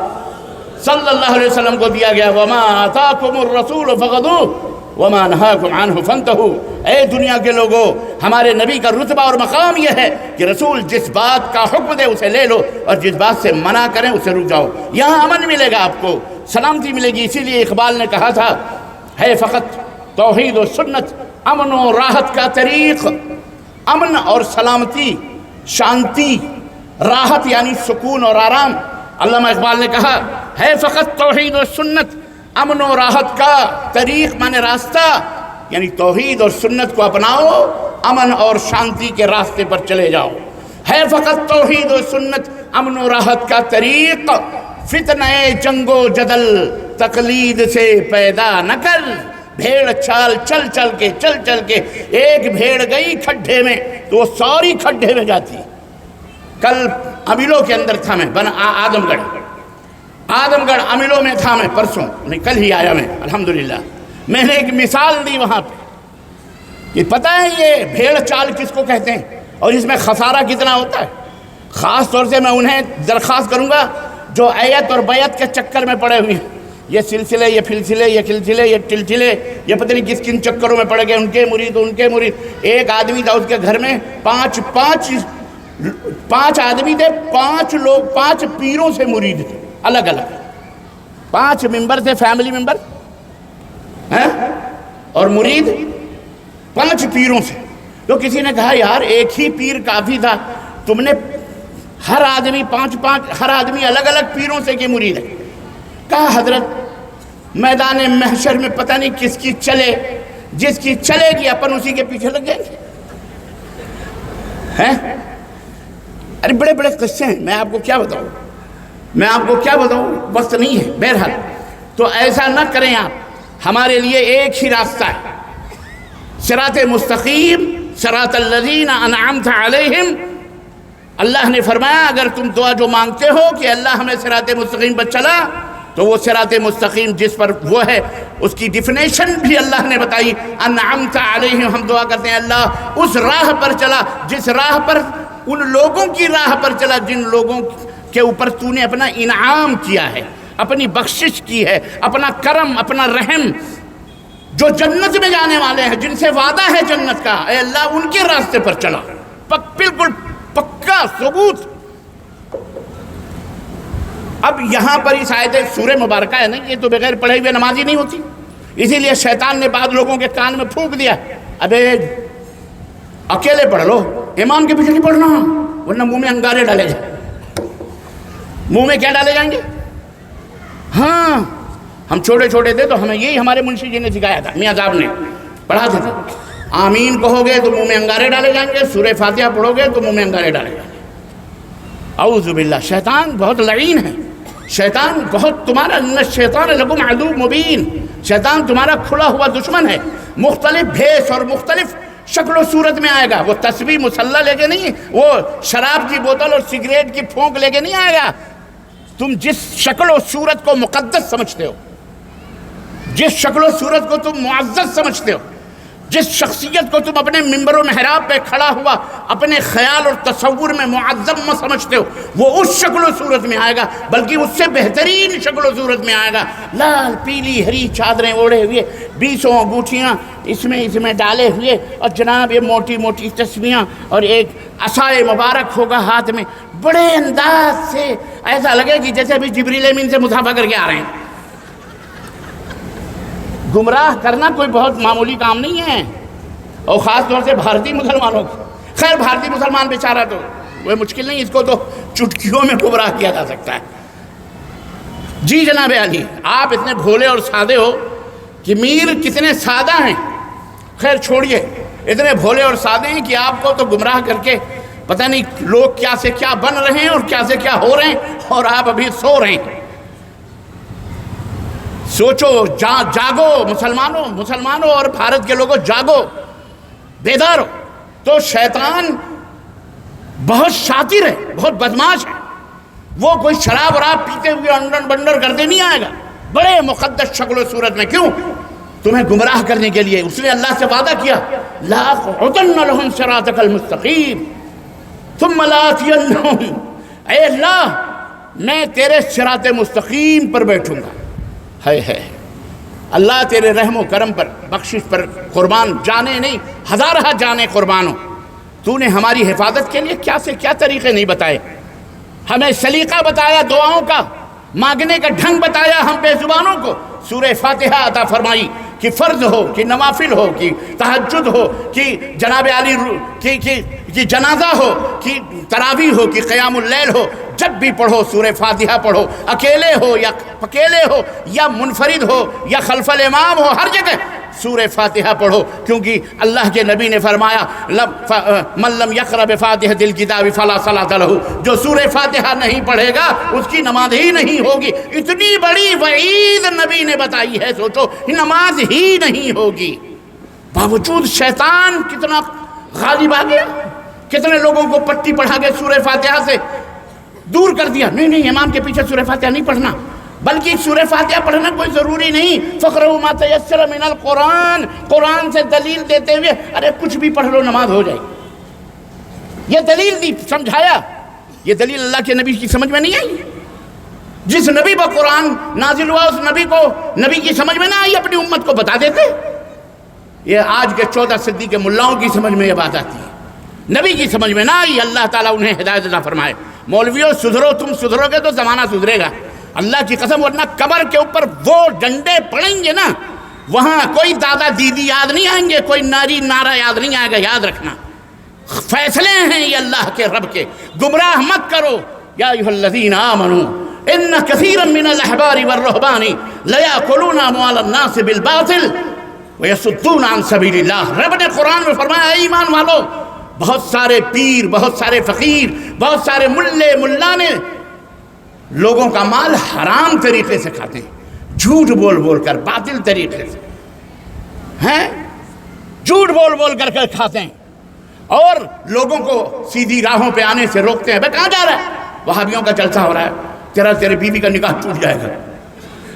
صلی اللہ علیہ وسلم کو دیا گیا۔ وَمَا آتَاكُمُ الرَّسُولُ فَخُذُوهُ وَمَا نَهَاكُمْ عَنْهُ فَانْتَهُوا۔ اے دنیا کے لوگوں، ہمارے نبی کا رتبہ اور مقام یہ ہے کہ رسول جس بات کا حکم دے اسے لے لو، اور جس بات سے منع کریں اسے رک جاؤ۔ یہاں امن ملے گا، آپ کو سلامتی ملے گی۔ اسی لیے اقبال نے کہا تھا ہے فقط توحید و سنت امن و راحت کا طریق۔ امن اور سلامتی، شانتی، راحت یعنی سکون اور آرام۔ علامہ اقبال نے کہا ہے فقط توحید و سنت امن و راحت کا طریق، مانے راستہ، یعنی توحید اور سنت کو اپناؤ، امن اور شانتی کے راستے پر چلے جاؤ۔ ہے فقط توحید و سنت امن و راحت کا طریق، فتنہ جنگ و جدل تقلید سے پیدا نہ کر۔ بھیڑ چال چل چل کے ایک بھیڑ گئی کھڈے میں تو وہ ساری کھڈے میں جاتی۔ کل امیلوں کے اندر تھا میں، آدم گڑھ امیلوں میں تھا میں، پرسوں نہیں کل ہی آیا میں الحمدللہ۔ میں نے ایک مثال دی وہاں پہ کہ پتہ ہے یہ بھیڑ چال کس کو کہتے ہیں اور اس میں خسارہ کتنا ہوتا ہے۔ خاص طور سے میں انہیں درخواست کروں گا جو ایت اور بیعت کے چکر میں پڑے ہوئے ہیں، یہ سلسلے، یہ پھلسلے، یہ کھلسلے، یہ ٹلٹلے، یہ پتہ نہیں کس کن چکروں میں پڑ گئے، ان کے مرید۔ ایک آدمی تھا اس کے گھر میں پانچ آدمی تھے، 5 لوگ 5 پیروں سے مرید تھے، الگ الگ 5 ممبر تھے، فیملی ممبر اور مرید 5 پیروں سے۔ تو کسی نے کہا یار ایک ہی پیر کافی تھا، تم نے ہر آدمی 5 ہر آدمی الگ الگ پیروں سے کی مرید ہے۔ کہا حضرت میدان محشر میں پتہ نہیں کس کی چلے، جس کی چلے گی اپن اسی کے پیچھے لگ جائیں گے۔ ارے بڑے بڑے قصے ہیں، میں آپ کو کیا بتاؤں، وقت نہیں ہے۔ بہرحال تو ایسا نہ کریں آپ، ہمارے لیے ایک ہی راستہ ہے، صراط مستقیم، صراط الذین انعمت علیہم۔ اللہ نے فرمایا اگر تم دعا جو مانگتے ہو کہ اللہ ہمیں صراط مستقیم پر چلا، تو وہ صراط مستقیم جس پر وہ ہے اس کی ڈیفینیشن بھی اللہ نے بتائی، انعمت علیہم۔ ہم دعا کرتے ہیں اللہ اس راہ پر چلا، جس راہ پر، ان لوگوں کی راہ پر چلا جن لوگوں کے اوپر تو نے اپنا انعام کیا ہے، اپنی بخشش کی ہے، اپنا کرم، اپنا رحم، جو جنت میں جانے والے ہیں، جن سے وعدہ ہے جنت کا، اے اللہ ان کے راستے پر چلا۔ بالکل پکا ثبوت۔ اب یہاں پر اس آیت سورہ مبارکہ ہے نا، یہ تو بغیر پڑھے ہوئے نمازی نہیں ہوتی، اسی لیے شیطان نے بعض لوگوں کے کان میں پھونک دیا ابے اکیلے پڑھ لو، امام کے پیچھے نہیں پڑھنا، ورنہ منہ میں انگارے ڈالے جائیں۔ منہ میں کیا ڈالے جائیں گے؟ ہاں ہم چھوٹے چھوٹے تھے تو ہمیں یہی ہمارے منشی جی نے سکھایا تھا، میاں صاحب نے پڑھاتے تھے، آمین کہو گے تو منہ میں انگارے ڈالے جائیں گے، سورہ فاتحہ پڑھو گے تو منہ میں انگارے ڈالے جائیں گے۔ اعوذ باللہ، شیطان بہت لعین ہے، شیطان بہت تمہارا، ان الشیطان لکم عدو مبین، شیطان تمہارا کھلا ہوا دشمن ہے، مختلف بھیس اور مختلف شکل و صورت میں آئے گا۔ وہ تسبیح مسلح لے کے نہیں، وہ شراب کی بوتل اور سگریٹ کی پھونک لے کے نہیں آئے گا۔ تم جس شکل و صورت کو مقدس سمجھتے ہو، جس شکل و صورت کو تم معزز سمجھتے ہو، جس شخصیت کو تم اپنے منبر و محراب پہ کھڑا ہوا اپنے خیال اور تصور میں معظم سمجھتے ہو، وہ اس شکل و صورت میں آئے گا، بلکہ اس سے بہترین شکل و صورت میں آئے گا۔ لال پیلی ہری چادریں اوڑھے ہوئے، 20 انگوٹھیاں اس میں ڈالے ہوئے، اور جناب یہ موٹی موٹی تسبیحاں، اور ایک عصائے مبارک ہوگا ہاتھ میں، بڑے انداز سے ایسا لگے کہ جیسے ابھی جبریل امین سے مصافحہ کر کے آ رہے ہیں۔ گمراہ کرنا کوئی بہت معمولی کام نہیں ہے، اور خاص طور سے بھارتی مسلمانوں کو۔ خیر بھارتی مسلمان بیچارہ تو وہ مشکل نہیں، اس کو تو چٹکیوں میں گمراہ کیا جا سکتا ہے۔ جی جناب علی، آپ اتنے بھولے اور سادے ہو کہ میر کتنے سادہ ہیں، خیر چھوڑیے، اتنے بھولے اور سادے ہیں کہ آپ کو تو گمراہ کر کے پتہ نہیں لوگ کیا سے کیا بن رہے ہیں اور کیا سے کیا ہو رہے ہیں، اور آپ ابھی سو رہے ہیں۔ سوچو، جاگو مسلمانوں اور بھارت کے لوگوں، جاگو، بیدار ہو۔ تو شیطان بہت شاطر ہے، بہت بدماش ہے، وہ کوئی شراب وراب پیتے ہوئے انڈن بنڈر کرتے نہیں آئے گا، بڑے مقدس شکل و صورت میں۔ کیوں؟ تمہیں گمراہ کرنے کے لیے۔ اس نے اللہ سے وعدہ کیا، لَأَقْعُدَنَّ لَهُمْ صِرَاطَكَ الْمُسْتَقِيمَ ثُمَّ لَآتِيَنَّهُمْ، اے اللہ میں تیرے صراط مستقیم پر بیٹھوں گا۔ ہے اللہ تیرے رحم و کرم پر، بخشش پر قربان، جانے نہیں ہزارہ جانے قربان ہو۔ تو نے ہماری حفاظت کے لیے کیا سے کیا طریقے نہیں بتائے، ہمیں سلیقہ بتایا، دعاؤں کا مانگنے کا ڈھنگ بتایا ہم بے زبانوں کو۔ سورہ فاتحہ عطا فرمائی کہ فرض ہو کہ نوافل ہو کہ تہجد ہو کہ جناب علی کہ جنازہ ہو کہ تراویح ہو کہ قیام اللیل ہو، جب بھی پڑھو سورہ فاتحہ پڑھو، اکیلے ہو یا پکیلے ہو یا منفرد ہو یا خلف الامام ہو، ہر جگہ سورہ فاتحہ پڑھو، کیونکہ اللہ کے نبی نے فرمایا من لم یقرأ بفاتحۃ الکتاب فلا صلاۃ لہ، جو سورہ فاتحہ نہیں پڑھے گا اس کی نماز ہی نہیں ہوگی۔ اتنی بڑی وعید نبی نے بتائی ہے، سوچو نماز ہی نہیں ہوگی۔ باوجود شیطان کتنا غالب آ گیا، کتنے لوگوں کو پٹی پڑھا کے سورہ فاتحہ سے دور کر دیا۔ نہیں امام کے پیچھے سورہ فاتحہ نہیں پڑھنا، بلکہ سورہ فاتحہ پڑھنا کوئی ضروری نہیں، فقرؤوا ما تیسر من القرآن، قرآن سے دلیل دیتے ہوئے ارے کچھ بھی پڑھ لو نماز ہو جائے۔ یہ دلیل دی، سمجھایا، یہ دلیل اللہ کے نبی کی سمجھ میں نہیں آئی۔ جس نبی پر قرآن نازل ہوا اس نبی کی سمجھ میں نہ آئی، اپنی امت کو بتا دیتے۔ یہ آج کے 14 صدی کے ملاؤں کی سمجھ میں یہ بات آتی ہے، نبی کی سمجھ میں نہ آئی۔ اللہ تعالیٰ انہیں ہدایت عطا فرمائے۔ مولویوں سدھرو، تم سدھرو گے تو زمانہ سدھرے گا، اللہ کی قسم، ورنہ قبر کے اوپر وہ ڈنڈے پڑیں گے نا، وہاں کوئی دادا دیدی یاد نہیں آئیں گے، کوئی ناری نعرہ یاد نہیں آئے گا۔ یاد رکھنا فیصلے ہیں یہ اللہ کے رب کے، گمراہ مت کرو۔ یا ایھا الذین آمنوا ان کثیرا من الاحبار والرہبان لیأکلون اموال الناس بالباطل ویصدون عن سبیل اللہ۔ رب نے قرآن میں فرمایا، اے ایمان والو، بہت سارے پیر، بہت سارے فقیر، بہت سارے ملا نے لوگوں کا مال حرام طریقے سے کھاتے ہیں، جھوٹ بول بول کر، باطل طریقے سے ہیں، جھوٹ بول بول کر کھاتے ہیں، اور لوگوں کو سیدھی راہوں پہ آنے سے روکتے ہیں۔ بھائی کہاں جا رہا ہے؟ وہابیوں کا جلسہ ہو رہا ہے، تیرے بیوی کا نکاح ٹوٹ جائے گا،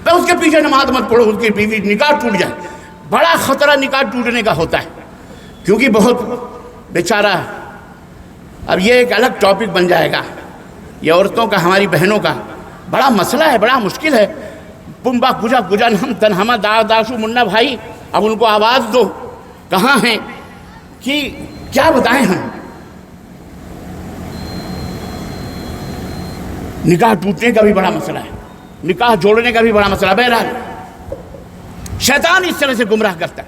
بھائی اس کے پیچھے نماز مت پڑھو، اس کی بیوی نکاح ٹوٹ جائے۔ بڑا خطرہ نکاح ٹوٹنے کا ہوتا ہے، کیونکہ بہت بیچارہ، اب یہ ایک الگ ٹاپک بن جائے گا، یہ عورتوں کا، ہماری بہنوں کا بڑا مسئلہ ہے، بڑا مشکل ہے۔ پمبا کجا کجا ہم تنہما داشو منا بھائی، اب ان کو آواز دو، کہاں ہیں کہ کیا بتائیں ہم۔ نکاح ٹوٹنے کا بھی بڑا مسئلہ ہے، نکاح جوڑنے کا بھی بڑا مسئلہ۔ بہرحال شیطان اس طرح سے گمراہ کرتا ہے۔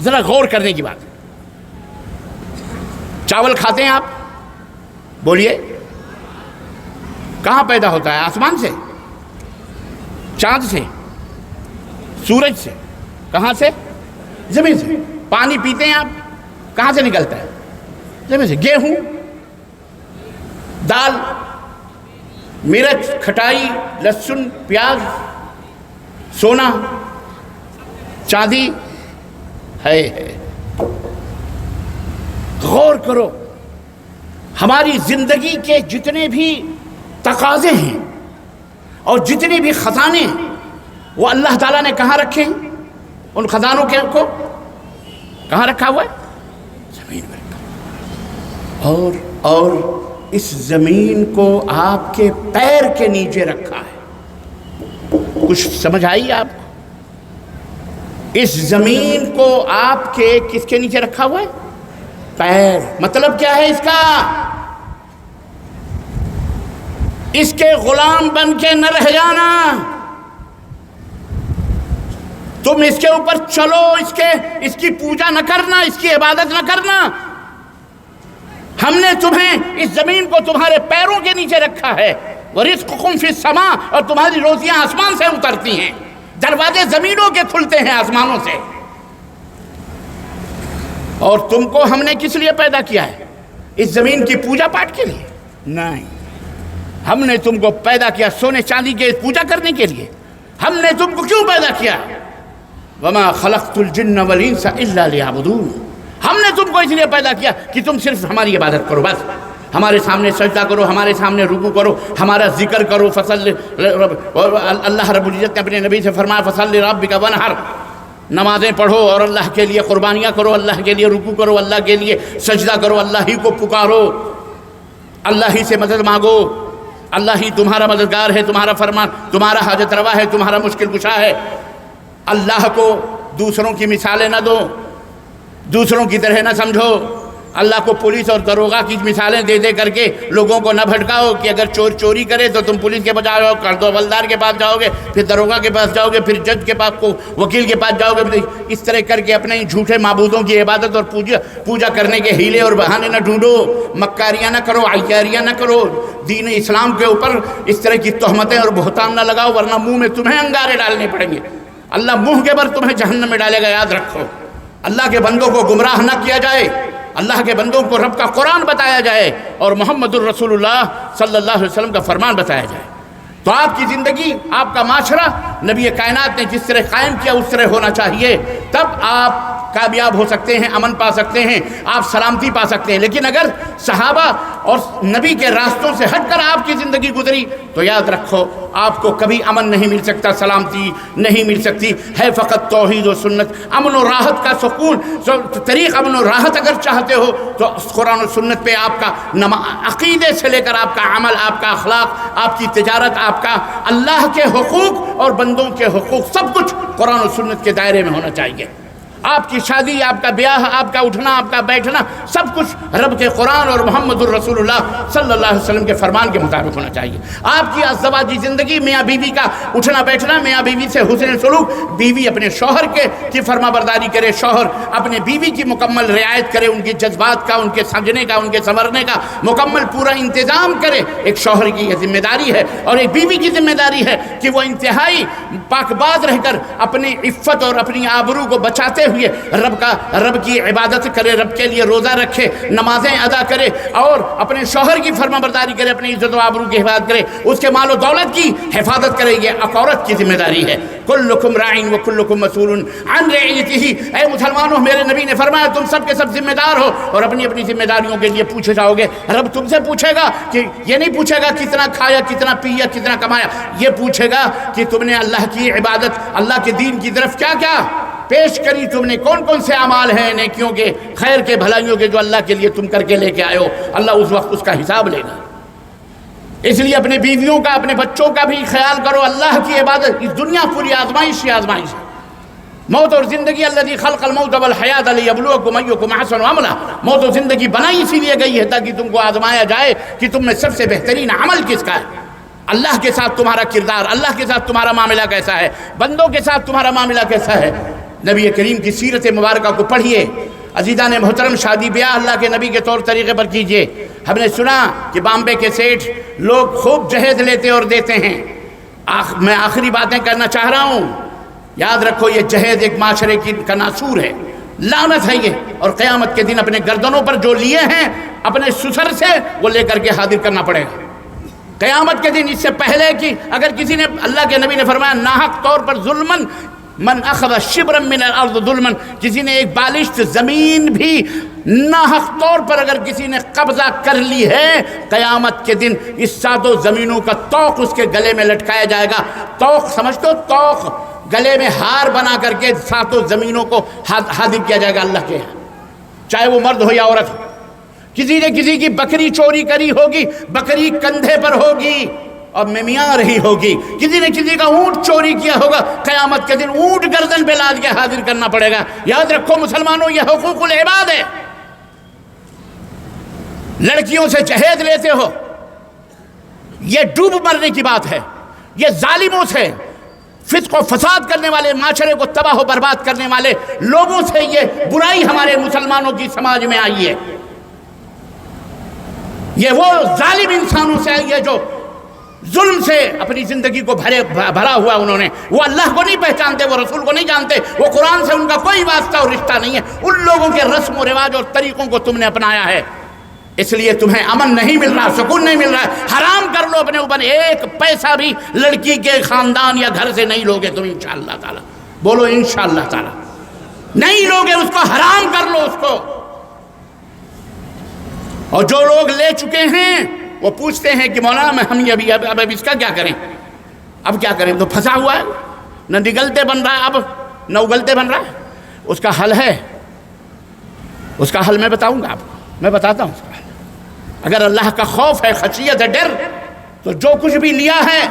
ذرا غور کرنے کی بات ہے۔ چاول کھاتے ہیں آپ؟ بولیے، کہاں پیدا ہوتا ہے؟ آسمان سے، چاند سے، سورج سے؟ کہاں سے؟ زمین سے۔ پانی پیتے ہیں آپ؟ کہاں سے نکلتا ہے؟ زمین سے۔ گیہوں، دال، مرچ، کھٹائی، لہسن، پیاز، سونا، چاندی ہے۔ غور کرو، ہماری زندگی کے جتنے بھی تقاضے ہیں اور جتنے بھی خزانے ہیں وہ اللہ تعالیٰ نے کہاں رکھے ہیں؟ ان خزانوں کو کہاں رکھا ہوا ہے؟ زمین میں رکھا۔ اور اس زمین کو آپ کے پیر کے نیچے رکھا ہے۔ کچھ سمجھ آئی آپ کو؟ اس زمین کو آپ کے کس کے نیچے رکھا ہوا ہے؟ پیر۔ مطلب کیا ہے اس کا؟ اس کے غلام بن کے نہ رہ جانا، تم اس کے اوپر چلو، اس کی پوجا نہ کرنا، اس کی عبادت نہ کرنا۔ ہم نے تمہیں اس زمین کو تمہارے پیروں کے نیچے رکھا ہے۔ وَرِزْقُكُمْ فِي السَّمَاءِ، اور تمہاری روزیاں آسمان سے اترتی ہیں، دروازے زمینوں کے کھلتے ہیں آسمانوں سے۔ اور تم کو ہم نے کس لیے پیدا کیا ہے؟ اس زمین کی پوجا پاٹ کے لیے؟ نہیں، ہم نے تم کو پیدا کیا سونے چاندی کے پوجا کرنے کے لیے۔ ہم نے تم کو کیوں پیدا کیا؟ وَمَا خَلَقْتُ الْجِنَّ وَالْإِنسَ إِلَّا لِيَعْبُدُونِ، ہم نے تم کو اس لیے پیدا کیا کہ تم صرف ہماری عبادت کرو، بس ہمارے سامنے سجدہ کرو، ہمارے سامنے رکوع کرو، ہمارا ذکر کرو۔ اور اللہ رب العزت نے اپنے نبی سے فرمایا فصل لربک وانحر، نمازیں پڑھو اور اللہ کے لیے قربانیاں کرو، اللہ کے لیے رکوع کرو، اللہ کے لیے سجدہ کرو، اللہ ہی کو پکارو، اللہ ہی سے مدد مانگو، اللہ ہی تمہارا مددگار ہے، تمہارا فرمان، تمہارا حاجت روا ہے، تمہارا مشکل کشا ہے۔ اللہ کو دوسروں کی مثالیں نہ دو، دوسروں کی طرح نہ سمجھو۔ اللہ کو پولیس اور دروغہ کی مثالیں دے دے کر کے لوگوں کو نہ بھٹکاؤ کہ اگر چور چوری کرے تو تم پولیس کے پاس جاؤ، کردو حوالدار کے پاس جاؤ گے، پھر دروغہ کے پاس جاؤ گے، پھر جج کے پاس کو وکیل کے پاس جاؤ گے۔ اس طرح کر کے اپنے جھوٹے معبودوں کی عبادت اور پوجا کرنے کے ہیلے اور بہانے نہ ڈھونڈو، مکاریاں نہ کرو، عیاریاں نہ کرو، دین اسلام کے اوپر اس طرح کی تہمتیں اور بہتان نہ لگاؤ، ورنہ منہ میں تمہیں انگارے ڈالنے پڑیں گے۔ اللہ منہ کے بر تمہیں جہنم میں ڈالے گا، یاد رکھو۔ اللہ کے بندوں کو گمراہ نہ کیا جائے، اللہ کے بندوں کو رب کا قرآن بتایا جائے اور محمد الرسول اللہ صلی اللہ علیہ وسلم کا فرمان بتایا جائے، تو آپ کی زندگی، آپ کا معاشرہ نبی کائنات نے جس طرح قائم کیا اس طرح ہونا چاہیے، تب آپ کامیاب ہو سکتے ہیں، امن پا سکتے ہیں، آپ سلامتی پا سکتے ہیں۔ لیکن اگر صحابہ اور نبی کے راستوں سے ہٹ کر آپ کی زندگی گزری تو یاد رکھو آپ کو کبھی امن نہیں مل سکتا، سلامتی نہیں مل سکتی، ہے فقط توحید و سنت۔ امن و راحت کا سکون، طریق امن و راحت اگر چاہتے ہو تو قرآن و سنت پہ آپ کا عقیدے سے لے کر آپ کا عمل، آپ کا اخلاق، آپ کی تجارت، آپ کا اللہ کے حقوق اور بندوں کے حقوق، سب کچھ قرآن و سنت کے دائرے میں ہونا چاہیے۔ آپ کی شادی، آپ کا بیاہ، آپ کا اٹھنا، آپ کا بیٹھنا، سب کچھ رب کے قرآن اور محمد الرسول اللہ صلی اللہ علیہ وسلم کے فرمان کے مطابق ہونا چاہیے۔ آپ کی ازدواجی زندگی، میاں بیوی کا اٹھنا بیٹھنا، میاں بیوی سے حسن سلوک، بیوی اپنے شوہر کی فرما برداری کرے، شوہر اپنے بیوی کی مکمل رعایت کرے، ان کے جذبات کا، ان کے سمجھنے کا، ان کے سنورنے کا مکمل پورا انتظام کرے۔ ایک شوہر کی یہ ذمہ داری ہے اور ایک بیوی کی ذمہ داری ہے کہ وہ انتہائی پاک باز رہ کر اپنی عفت اور اپنی آبرو کو بچاتے ہوئے رب کی عبادت کرے، رب کے لیے روزہ رکھے، نمازیں ادا کرے اور اپنے شوہر کی فرما برداری کرے، اپنی عزت و آبرو کی حفاظت کرے، اس کے مال و دولت کی حفاظت کرے۔ یہ ایک عورت کی ذمہ داری ہے۔ کلکم راعٍ وکلکم مسئول عن رعیتہ، اے مسلمانوں، میرے نبی نے فرمایا تم سب کے سب ذمہ دار ہو اور اپنی اپنی ذمہ داریوں کے لیے پوچھے جاؤ گے۔ رب تم سے پوچھے گا کہ یہ نہیں پوچھے گا کتنا کھایا، کتنا پیا، کتنا کمایا، یہ پوچھے گا کہ تم نے اللہ کی عبادت، اللہ کے دین کی طرف کیا کیا پیش کری، تم نے کون کون سے اعمال ہیں نیکیوں کے، خیر کے، بھلائیوں کے جو اللہ کے لیے تم کر کے لے کے آئے ہو۔ اللہ اس وقت اس کا حساب لے گا۔ اس لیے اپنے بیویوں کا، اپنے بچوں کا بھی خیال کرو۔ اللہ کی عبادت، اس دنیا پوری آزمائش ہی آزمائش ہے۔ موت اور زندگی، الذی خلق الموت والحیات لیبلوکم ایکم احسن عملا، موت و زندگی بنائی اسی لیے گئی ہے تاکہ تم کو آزمایا جائے کہ تم میں سب سے بہترین عمل کس کا ہے، اللہ کے ساتھ تمہارا کردار، اللہ کے ساتھ تمہارا معاملہ کیسا ہے، بندوں کے ساتھ تمہارا معاملہ کیسا ہے۔ نبی کریم کی سیرت مبارکہ کو پڑھیے۔ عزیزان محترم، شادی بیاہ اللہ کے نبی کے طور طریقے پر کیجئے۔ ہم نے سنا کہ بامبے کے سیٹھ لوگ خوب جہیز لیتے اور دیتے ہیں۔ میں آخری باتیں کرنا چاہ رہا ہوں، یاد رکھو یہ جہیز ایک معاشرے کا ناسور ہے، لعنت ہے یہ، اور قیامت کے دن اپنے گردنوں پر جو لیے ہیں اپنے سسر سے وہ لے کر کے حاضر کرنا پڑے گا قیامت کے دن۔ اس سے پہلے کہ اگر کسی نے، اللہ کے نبی نے فرمایا ناحق طور پر ظلمن من اخذ شبرا من الارض ظلمن، کسی نے ایک بالشت زمین بھی ناحق طور پر اگر کسی نے قبضہ کر لی ہے، قیامت کے دن اس ساتوں زمینوں کا توق اس کے گلے میں لٹکایا جائے گا۔ توق سمجھتے ہو؟ توق گلے میں ہار بنا کر کے ساتوں زمینوں کو حاضر کیا جائے گا اللہ کے یہاں، چاہے وہ مرد ہو یا عورت ہو۔ کسی نے کسی کی بکری چوری کری ہوگی، بکری کندھے پر ہوگی اور میاں رہی ہوگی۔ کسی نے کسی کا اونٹ چوری کیا ہوگا، قیامت کے دن اونٹ گردن پہ لاد کے حاضر کرنا پڑے گا۔ یاد رکھو مسلمانوں، یہ حقوق العباد ہے۔ لڑکیوں سے جہیز لیتے ہو، یہ ڈوب مرنے کی بات ہے۔ یہ ظالموں سے، فسق و فساد کرنے والے، معاشرے کو تباہ و برباد کرنے والے لوگوں سے یہ برائی ہمارے مسلمانوں کی سماج میں آئی ہے۔ یہ وہ ظالم انسانوں سے آئی ہے جو ظلم سے اپنی زندگی کو بھرا ہوا انہوں نے۔ وہ اللہ کو نہیں پہچانتے، وہ رسول کو نہیں جانتے، وہ قرآن سے ان کا کوئی واسطہ اور رشتہ نہیں ہے۔ ان لوگوں کے رسم و رواج اور طریقوں کو تم نے اپنایا ہے، اس لیے تمہیں امن نہیں مل رہا، سکون نہیں مل رہا ہے۔ حرام کر لو اپنے اوپر، ایک پیسہ بھی لڑکی کے خاندان یا گھر سے نہیں لوگے تم انشاءاللہ تعالی۔ بولو انشاءاللہ تعالی نہیں لوگے، اس کو حرام کر لو اس کو۔ اور جو لوگ لے چکے ہیں وہ پوچھتے ہیں کہ مولانا ہم یہ اب اس کا کیا کریں، اب کیا کریں، تو پھنسا ہوا ہے، نہ نگلتے بن رہا ہے اب نہ اگلتے بن رہا ہے۔ اس کا حل ہے، اس کا حل میں بتاؤں گا آپ کو، میں بتاتا ہوں اس کا حل۔ اگر اللہ کا خوف ہے، خشیت ہے، ڈر، تو جو کچھ بھی لیا ہے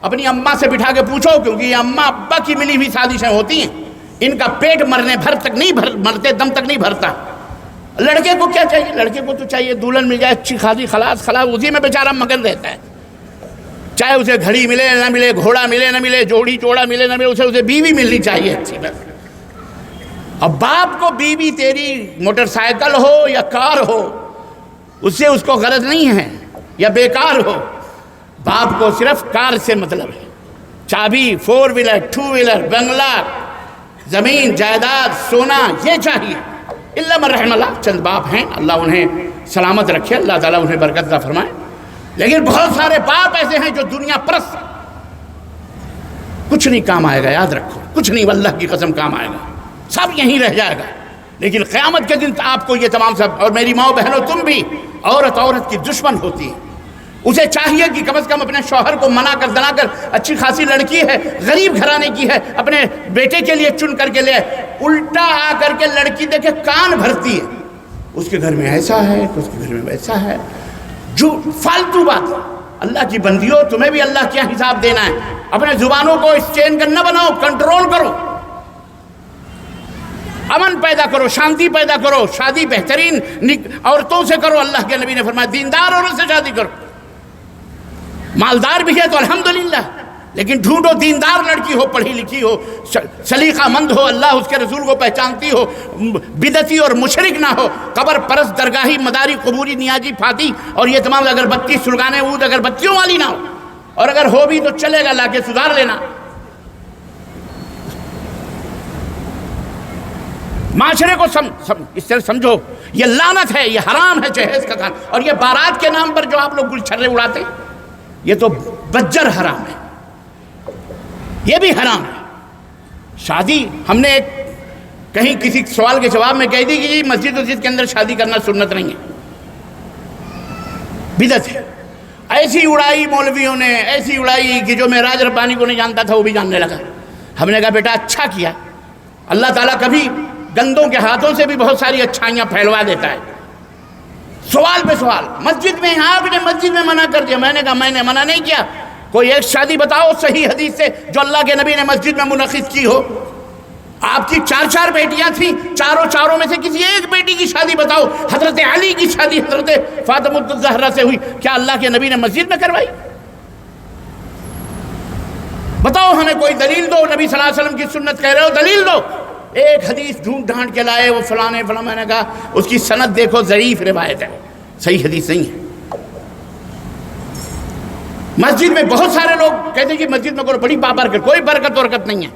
اپنی اماں سے بٹھا کے پوچھو، کیونکہ یہ اماں ابا کی ملی ہوئی سازشیں ہوتی ہیں، ان کا پیٹ مرنے بھر تک نہیں مرتے دم تک نہیں بھرتا۔ لڑکے کو کیا چاہیے؟ لڑکے کو تو چاہیے دلہن مل جائے اچھی خاصی، خلاص اسی میں بیچارہ مگن رہتا ہے، چاہے اسے گھڑی ملے نہ ملے، گھوڑا ملے نہ ملے، جوڑی چوڑا ملے نہ ملے، اسے بیوی ملنی چاہیے اچھی بس۔ اب باپ کو بیوی تیری موٹر سائیکل ہو یا کار ہو، اس سے اس کو غرض نہیں ہے، یا بیکار ہو، باپ کو صرف کار سے مطلب ہے، چابی، 4 ویلر، 2 ویلر، بنگلہ، زمین جائیداد، سونا، یہ چاہیے۔ اللہ من رحم اللہ، چند باپ ہیں، اللہ انہیں سلامت رکھے، اللہ تعالیٰ انہیں برکت عطا فرمائے۔ لیکن بہت سارے باپ ایسے ہیں جو دنیا پرست، کچھ نہیں کام آئے گا، یاد رکھو، کچھ نہیں، واللہ کی قسم کام آئے گا، سب یہیں رہ جائے گا۔ لیکن قیامت کے دن آپ کو یہ تمام سب، اور میری ماں بہنوں تم بھی، عورت کی دشمن ہوتی ہے، اسے چاہیے کہ کم از کم اپنے شوہر کو منا کر دنا کر، اچھی خاصی لڑکی ہے، غریب گھرانے کی ہے، اپنے بیٹے کے لیے چن کر کے لے، الٹا آ کر کے لڑکی دیکھے کان بھرتی ہے، اس کے گھر میں ایسا ہے، اس کے گھر میں ویسا ہے، جو فالتو بات ہے۔ اللہ کی بندیوں، تمہیں بھی اللہ کیا حساب دینا ہے، اپنے زبانوں کو اس چین کا نہ بناؤ، کنٹرول کرو، امن پیدا کرو، شانتی پیدا کرو، شادی بہترین عورتوں سے کرو۔ اللہ کے نبی نے فرمایا دیندار عورت سے شادی کرو، مالدار بھی ہے تو الحمدللہ، لیکن ڈھونڈو دیندار لڑکی ہو، پڑھی لکھی ہو، سلیقہ مند ہو، اللہ اس کے رسول کو پہچانتی ہو، بدعتی اور مشرک نہ ہو، قبر پرست، درگاہی، مداری، قبوری، نیازی، پھاتی اور یہ تمام اگربتی، سلگانے عود اگربتیوں والی نہ ہو، اور اگر ہو بھی تو چلے گا، لا کے سدھار لینا۔ معاشرے کو اس طرح سمجھو، یہ لعنت ہے، یہ حرام ہے جہیز کا کام۔ اور یہ بارات کے نام پر جو آپ لوگ گل چھرے اڑاتے، یہ تو بجر حرام ہے، یہ بھی حرام ہے۔ شادی ہم نے کہیں کسی سوال کے جواب میں کہہ دی کہ مسجد کے اندر شادی کرنا سنت نہیں ہے، بدعت ہے۔ ایسی اڑائی مولویوں نے، ایسی اڑائی کہ جو معراج ربانی کو نہیں جانتا تھا وہ بھی جاننے لگا۔ ہم نے کہا بیٹا اچھا کیا، اللہ تعالیٰ کبھی گندوں کے ہاتھوں سے بھی بہت ساری اچھائیاں پھیلوا دیتا ہے۔ سوال پہ سوال، مسجد میں آپ نے مسجد میں منع کر دیا، میں نے کہا میں نے منع نہیں کیا، کوئی ایک شادی بتاؤ صحیح حدیث سے جو اللہ کے نبی نے مسجد میں منعقد کی ہو۔ آپ کی 4 بیٹیاں تھیں، چاروں میں سے کسی ایک بیٹی کی شادی بتاؤ۔ حضرت علی کی شادی حضرت فاطمہ الزہرا سے ہوئی، کیا اللہ کے نبی نے مسجد میں کروائی؟ بتاؤ ہمیں کوئی دلیل دو، نبی صلی اللہ علیہ وسلم کی سنت کہہ رہے ہو، دلیل دو۔ ایک حدیث ڈھونڈ ڈھانٹ کے لائے وہ فلانے فلاں، میں نے کہا اس کی سند دیکھو ضعیف روایت ہے، صحیح حدیث نہیں ہے۔ مسجد میں بہت سارے لوگ کہتے ہیں کہ مسجد میں کرو بڑی بابرکت، کوئی برکت ورکت نہیں ہے۔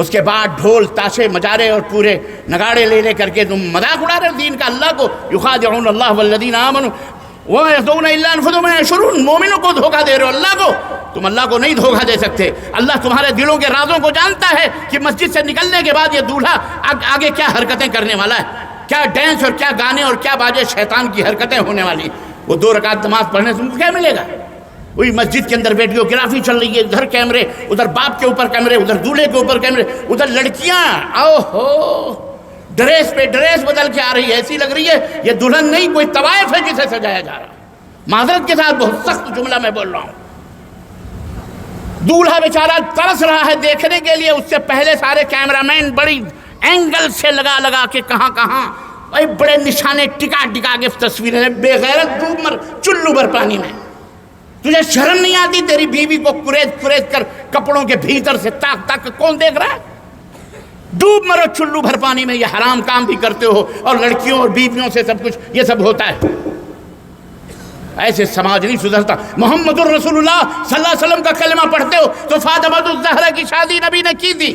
اس کے بعد ڈھول تاشے مجارے اور پورے نگاڑے لے کر کے تم مذاق اڑا رہے ہو دین کا، اللہ کو یخادعون اللہ والذین آمنوا وما یخدعون الا انفسهم وما یشعرون، مومنوں کو دھوکہ دے رہے ہو، اللہ کو تم اللہ کو نہیں دھوکہ دے سکتے۔ اللہ تمہارے دلوں کے رازوں کو جانتا ہے کہ مسجد سے نکلنے کے بعد یہ دولہا آگے کیا حرکتیں کرنے والا ہے، کیا ڈینس اور کیا گانے اور کیا باجے شیطان کی حرکتیں ہونے والی۔ وہ 2 رکعت نماز پڑھنے سے تم کو کیا ملے گا؟ وہی مسجد کے اندر ویڈیوگرافی چل رہی ہے، ادھر کیمرے، ادھر باپ کے اوپر کیمرے، ادھر دولہے کے اوپر کیمرے، ادھر لڑکیاں او ہو ڈریس پہ ڈریس بدل کے آ رہی ہے، ایسی لگ رہی ہے یہ دلہن نہیں کوئی طوائف ہے جسے سجایا جا رہا۔ معذرت کے ساتھ بہت سخت جملہ میں بول رہا ہوں۔ دولہا بیچارہ ترس رہا ہے دیکھنے کے لیے، اس سے پہلے سارے کیمرامین بڑی اینگل سے لگا کے کہاں بھائی بڑے نشانے ٹکا کے تصویریں، بے غیرت ڈوب مر چلو بھر پانی میں۔ تجھے شرم نہیں آتی؟ تیری بیوی کو کریز کر کپڑوں کے بھیتر سے تاک کون دیکھ رہا ہے؟ ڈوب مرو چلو بھر پانی میں، یہ حرام کام بھی کرتے ہو اور لڑکیوں اور بیویوں سے سب کچھ یہ سب ہوتا ہے۔ ایسے سماج نہیں سدھرتا۔ محمد الرسول اللہ صلی اللہ علیہ وسلم کا کلمہ پڑھتے ہو تو فاطمہ الزہرا کی شادی نبی نے کی تھی،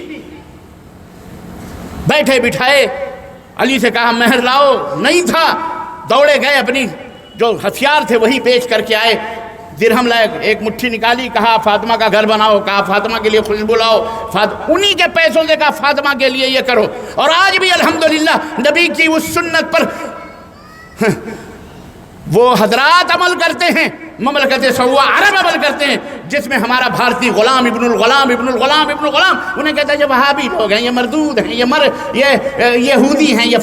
بیٹھے بٹھائے علی سے کہا مہر لاؤ، نہیں تھا، دوڑے گئے اپنی جو ہتھیار تھے وہی بیچ کر کے آئے، درہم لائے، ایک مٹھی نکالی، کہا فاطمہ کا گھر بناؤ، کہا فاطمہ کے لیے خوشبو لاؤ، انہی کے پیسوں سے کہا فاطمہ کے لیے یہ کرو۔ اور آج بھی الحمدللہ نبی کی اس سنت پر وہ حضرات عمل کرتے ہیں، مملکت سوا عرب عمل کرتے ہیں، جس میں ہمارا بھارتی غلام ابن الغلام انہیں کہتا ہے یہ وہابی لوگ ہیں، یہ مردود ہیں، یہ یہودی ہیں، یہ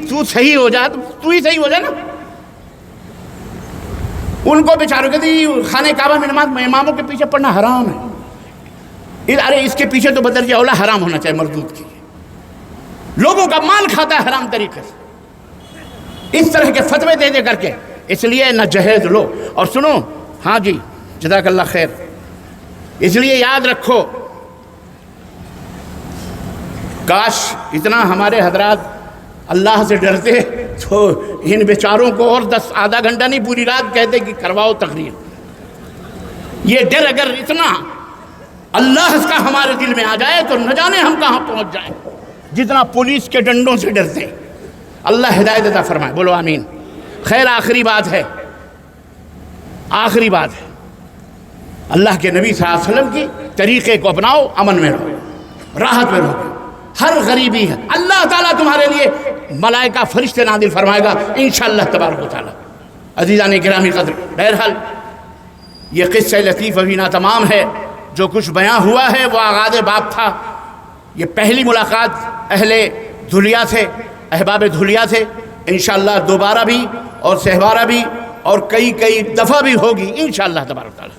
تو صحیح ہو جا، تو ہی صحیح ہو جا نا۔ ان کو بیچاروں کہتے ہیں خانہ کعبہ میں نماز اماموں کے پیچھے پڑھنا حرام ہے، ارے اس کے پیچھے تو بدرجہ اولا حرام ہونا چاہیے، مردود کی لوگوں کا مال کھاتا ہے حرام طریقے سے، اس طرح کے فتوے دے کر کے۔ اس لیے نہ جہیز لو اور سنو، ہاں جی جزاک اللہ خیر، اس لیے یاد رکھو کاش اتنا ہمارے حضرات اللہ سے ڈرتے تو ان بیچاروں کو اور آدھا گھنٹہ نہیں پوری رات کہتے کہ کرواؤ تقریر۔ یہ ڈر اگر اتنا اللہ کا ہمارے دل میں آ جائے تو نہ جانے ہم کہاں پہنچ جائیں، جتنا پولیس کے ڈنڈوں سے ڈرتے۔ اللہ ہدایت عطا فرمائے، بولو آمین۔ خیر آخری بات ہے، اللہ کے نبی صلی اللہ علیہ وسلم کی طریقے کو اپناؤ، امن میں رہو، راحت میں رہو۔ ہر غریبی ہے اللہ تعالیٰ تمہارے لیے ملائکہ فرشتے نازل فرمائے گا انشاءاللہ تبارک و تعالیٰ۔ عزیزان گرامی قدر، بہرحال یہ قصہ لطیف ابھی ناتمام ہے، جو کچھ بیان ہوا ہے وہ آغاز باب تھا۔ یہ پہلی ملاقات اہل دھلیا سے، احباب دھلیا سے، انشاءاللہ دوبارہ بھی اور سہوارہ بھی اور کئی دفعہ بھی ہوگی انشاءاللہ تبارک و تعالیٰ۔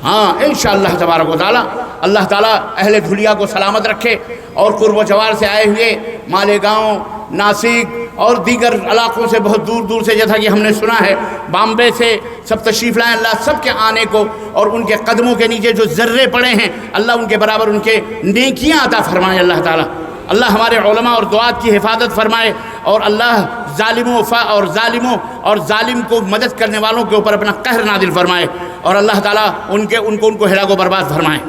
ہاں انشاءاللہ تبارک و تعالیٰ اللہ تعالیٰ اہل دھلیا کو سلامت رکھے، اور قرب و جوار سے آئے ہوئے مالیگاؤں، ناسک اور دیگر علاقوں سے بہت دور دور سے، جیسا کہ ہم نے سنا ہے بامبے سے سب تشریف لائیں، اللہ سب کے آنے کو اور ان کے قدموں کے نیچے جو ذرے پڑے ہیں اللہ ان کے برابر ان کے نیکیاں عطا فرمائے اللہ تعالیٰ۔ اللہ ہمارے علماء اور دعات کی حفاظت فرمائے، اور اللہ ظالموں اور ظالم کو مدد کرنے والوں کے اوپر اپنا قہر نازل فرمائے، اور اللہ تعالیٰ ان کو ہلاک و برباد فرمائے۔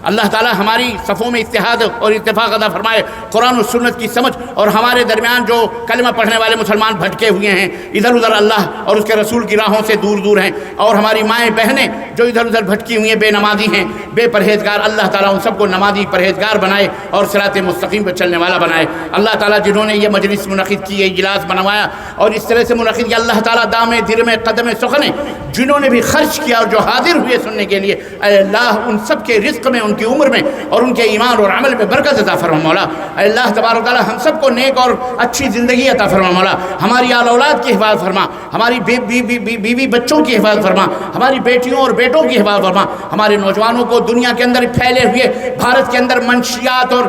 اللہ تعالیٰ ہماری صفوں میں اتحاد اور اتفاق عطا فرمائے، قرآن و سنت کی سمجھ، اور ہمارے درمیان جو کلمہ پڑھنے والے مسلمان بھٹکے ہوئے ہیں ادھر ادھر اللہ اور اس کے رسول کی راہوں سے دور دور ہیں، اور ہماری مائیں بہنیں جو ادھر ادھر بھٹکی ہوئی ہیں، بے نمازی ہیں، بے پرہیزگار، اللہ تعالیٰ ان سب کو نمازی پرہیزگار بنائے اور صراط مستقیم پر چلنے والا بنائے۔ اللہ تعالیٰ جنہوں نے یہ مجلس منعقد کی، یہ اجلاس بنوایا اور اس طرح سے منعقد کیا، اللہ تعالیٰ دامے درمے قدم سخنے جنہوں نے بھی خرچ کیا اور جو حاضر ہوئے سننے کے لیے، اے اللہ ان سب کے رزق میں، ان کی عمر میں اور ان کے ایمان اور عمل میں برکت عطا فرما مولا۔ اے اللہ تبارک و تعالیٰ ہم سب کو نیک اور اچھی زندگی عطا فرما مولا، ہماری آل اولاد کی حفاظت فرما، ہماری بیوی بچوں کی حفاظت فرما، ہماری بیٹیوں اور بیٹوں کی حفاظت فرما، ہمارے نوجوانوں کو دنیا کے اندر پھیلے ہوئے بھارت کے اندر منشیات اور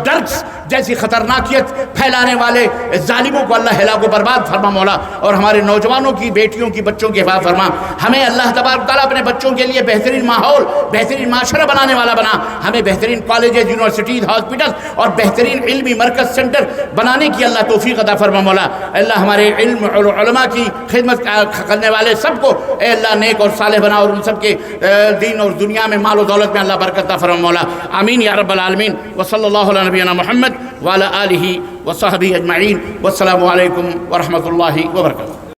ڈرگس جیسی خطرناکیت پھیلانے والے ظالموں کو اللہ ہلاک و برباد فرما مولا، اور ہمارے نوجوانوں کی، بیٹیوں کی، بچوں کی حفاظت فرما۔ ہمیں اللہ تبارک تعالیٰ اپنے بچوں کے لیے بہترین ماحول، بہترین معاشرہ بنانے والا بنا، ہمیں بہترین کالجز، یونیورسٹیز، ہاسپٹل اور بہترین علمی مرکز سینٹر بنانے کی اللہ توفیق عطا فرما مولا۔ اللہ ہمارے علم اور علماء کی خدمت کرنے والے سب کو اے اللہ نیک اور صالح بنا، اور ان سب کے دین اور دنیا میں، مال و دولت میں اللہ برکت عطا فرما مولا۔ آمین یا رب العالمین۔ وصلی اللہ علی نبینا محمد وعلی آلہ وصحبہ اجمعین، والسلام علیکم ورحمۃ اللہ وبرکاتہ۔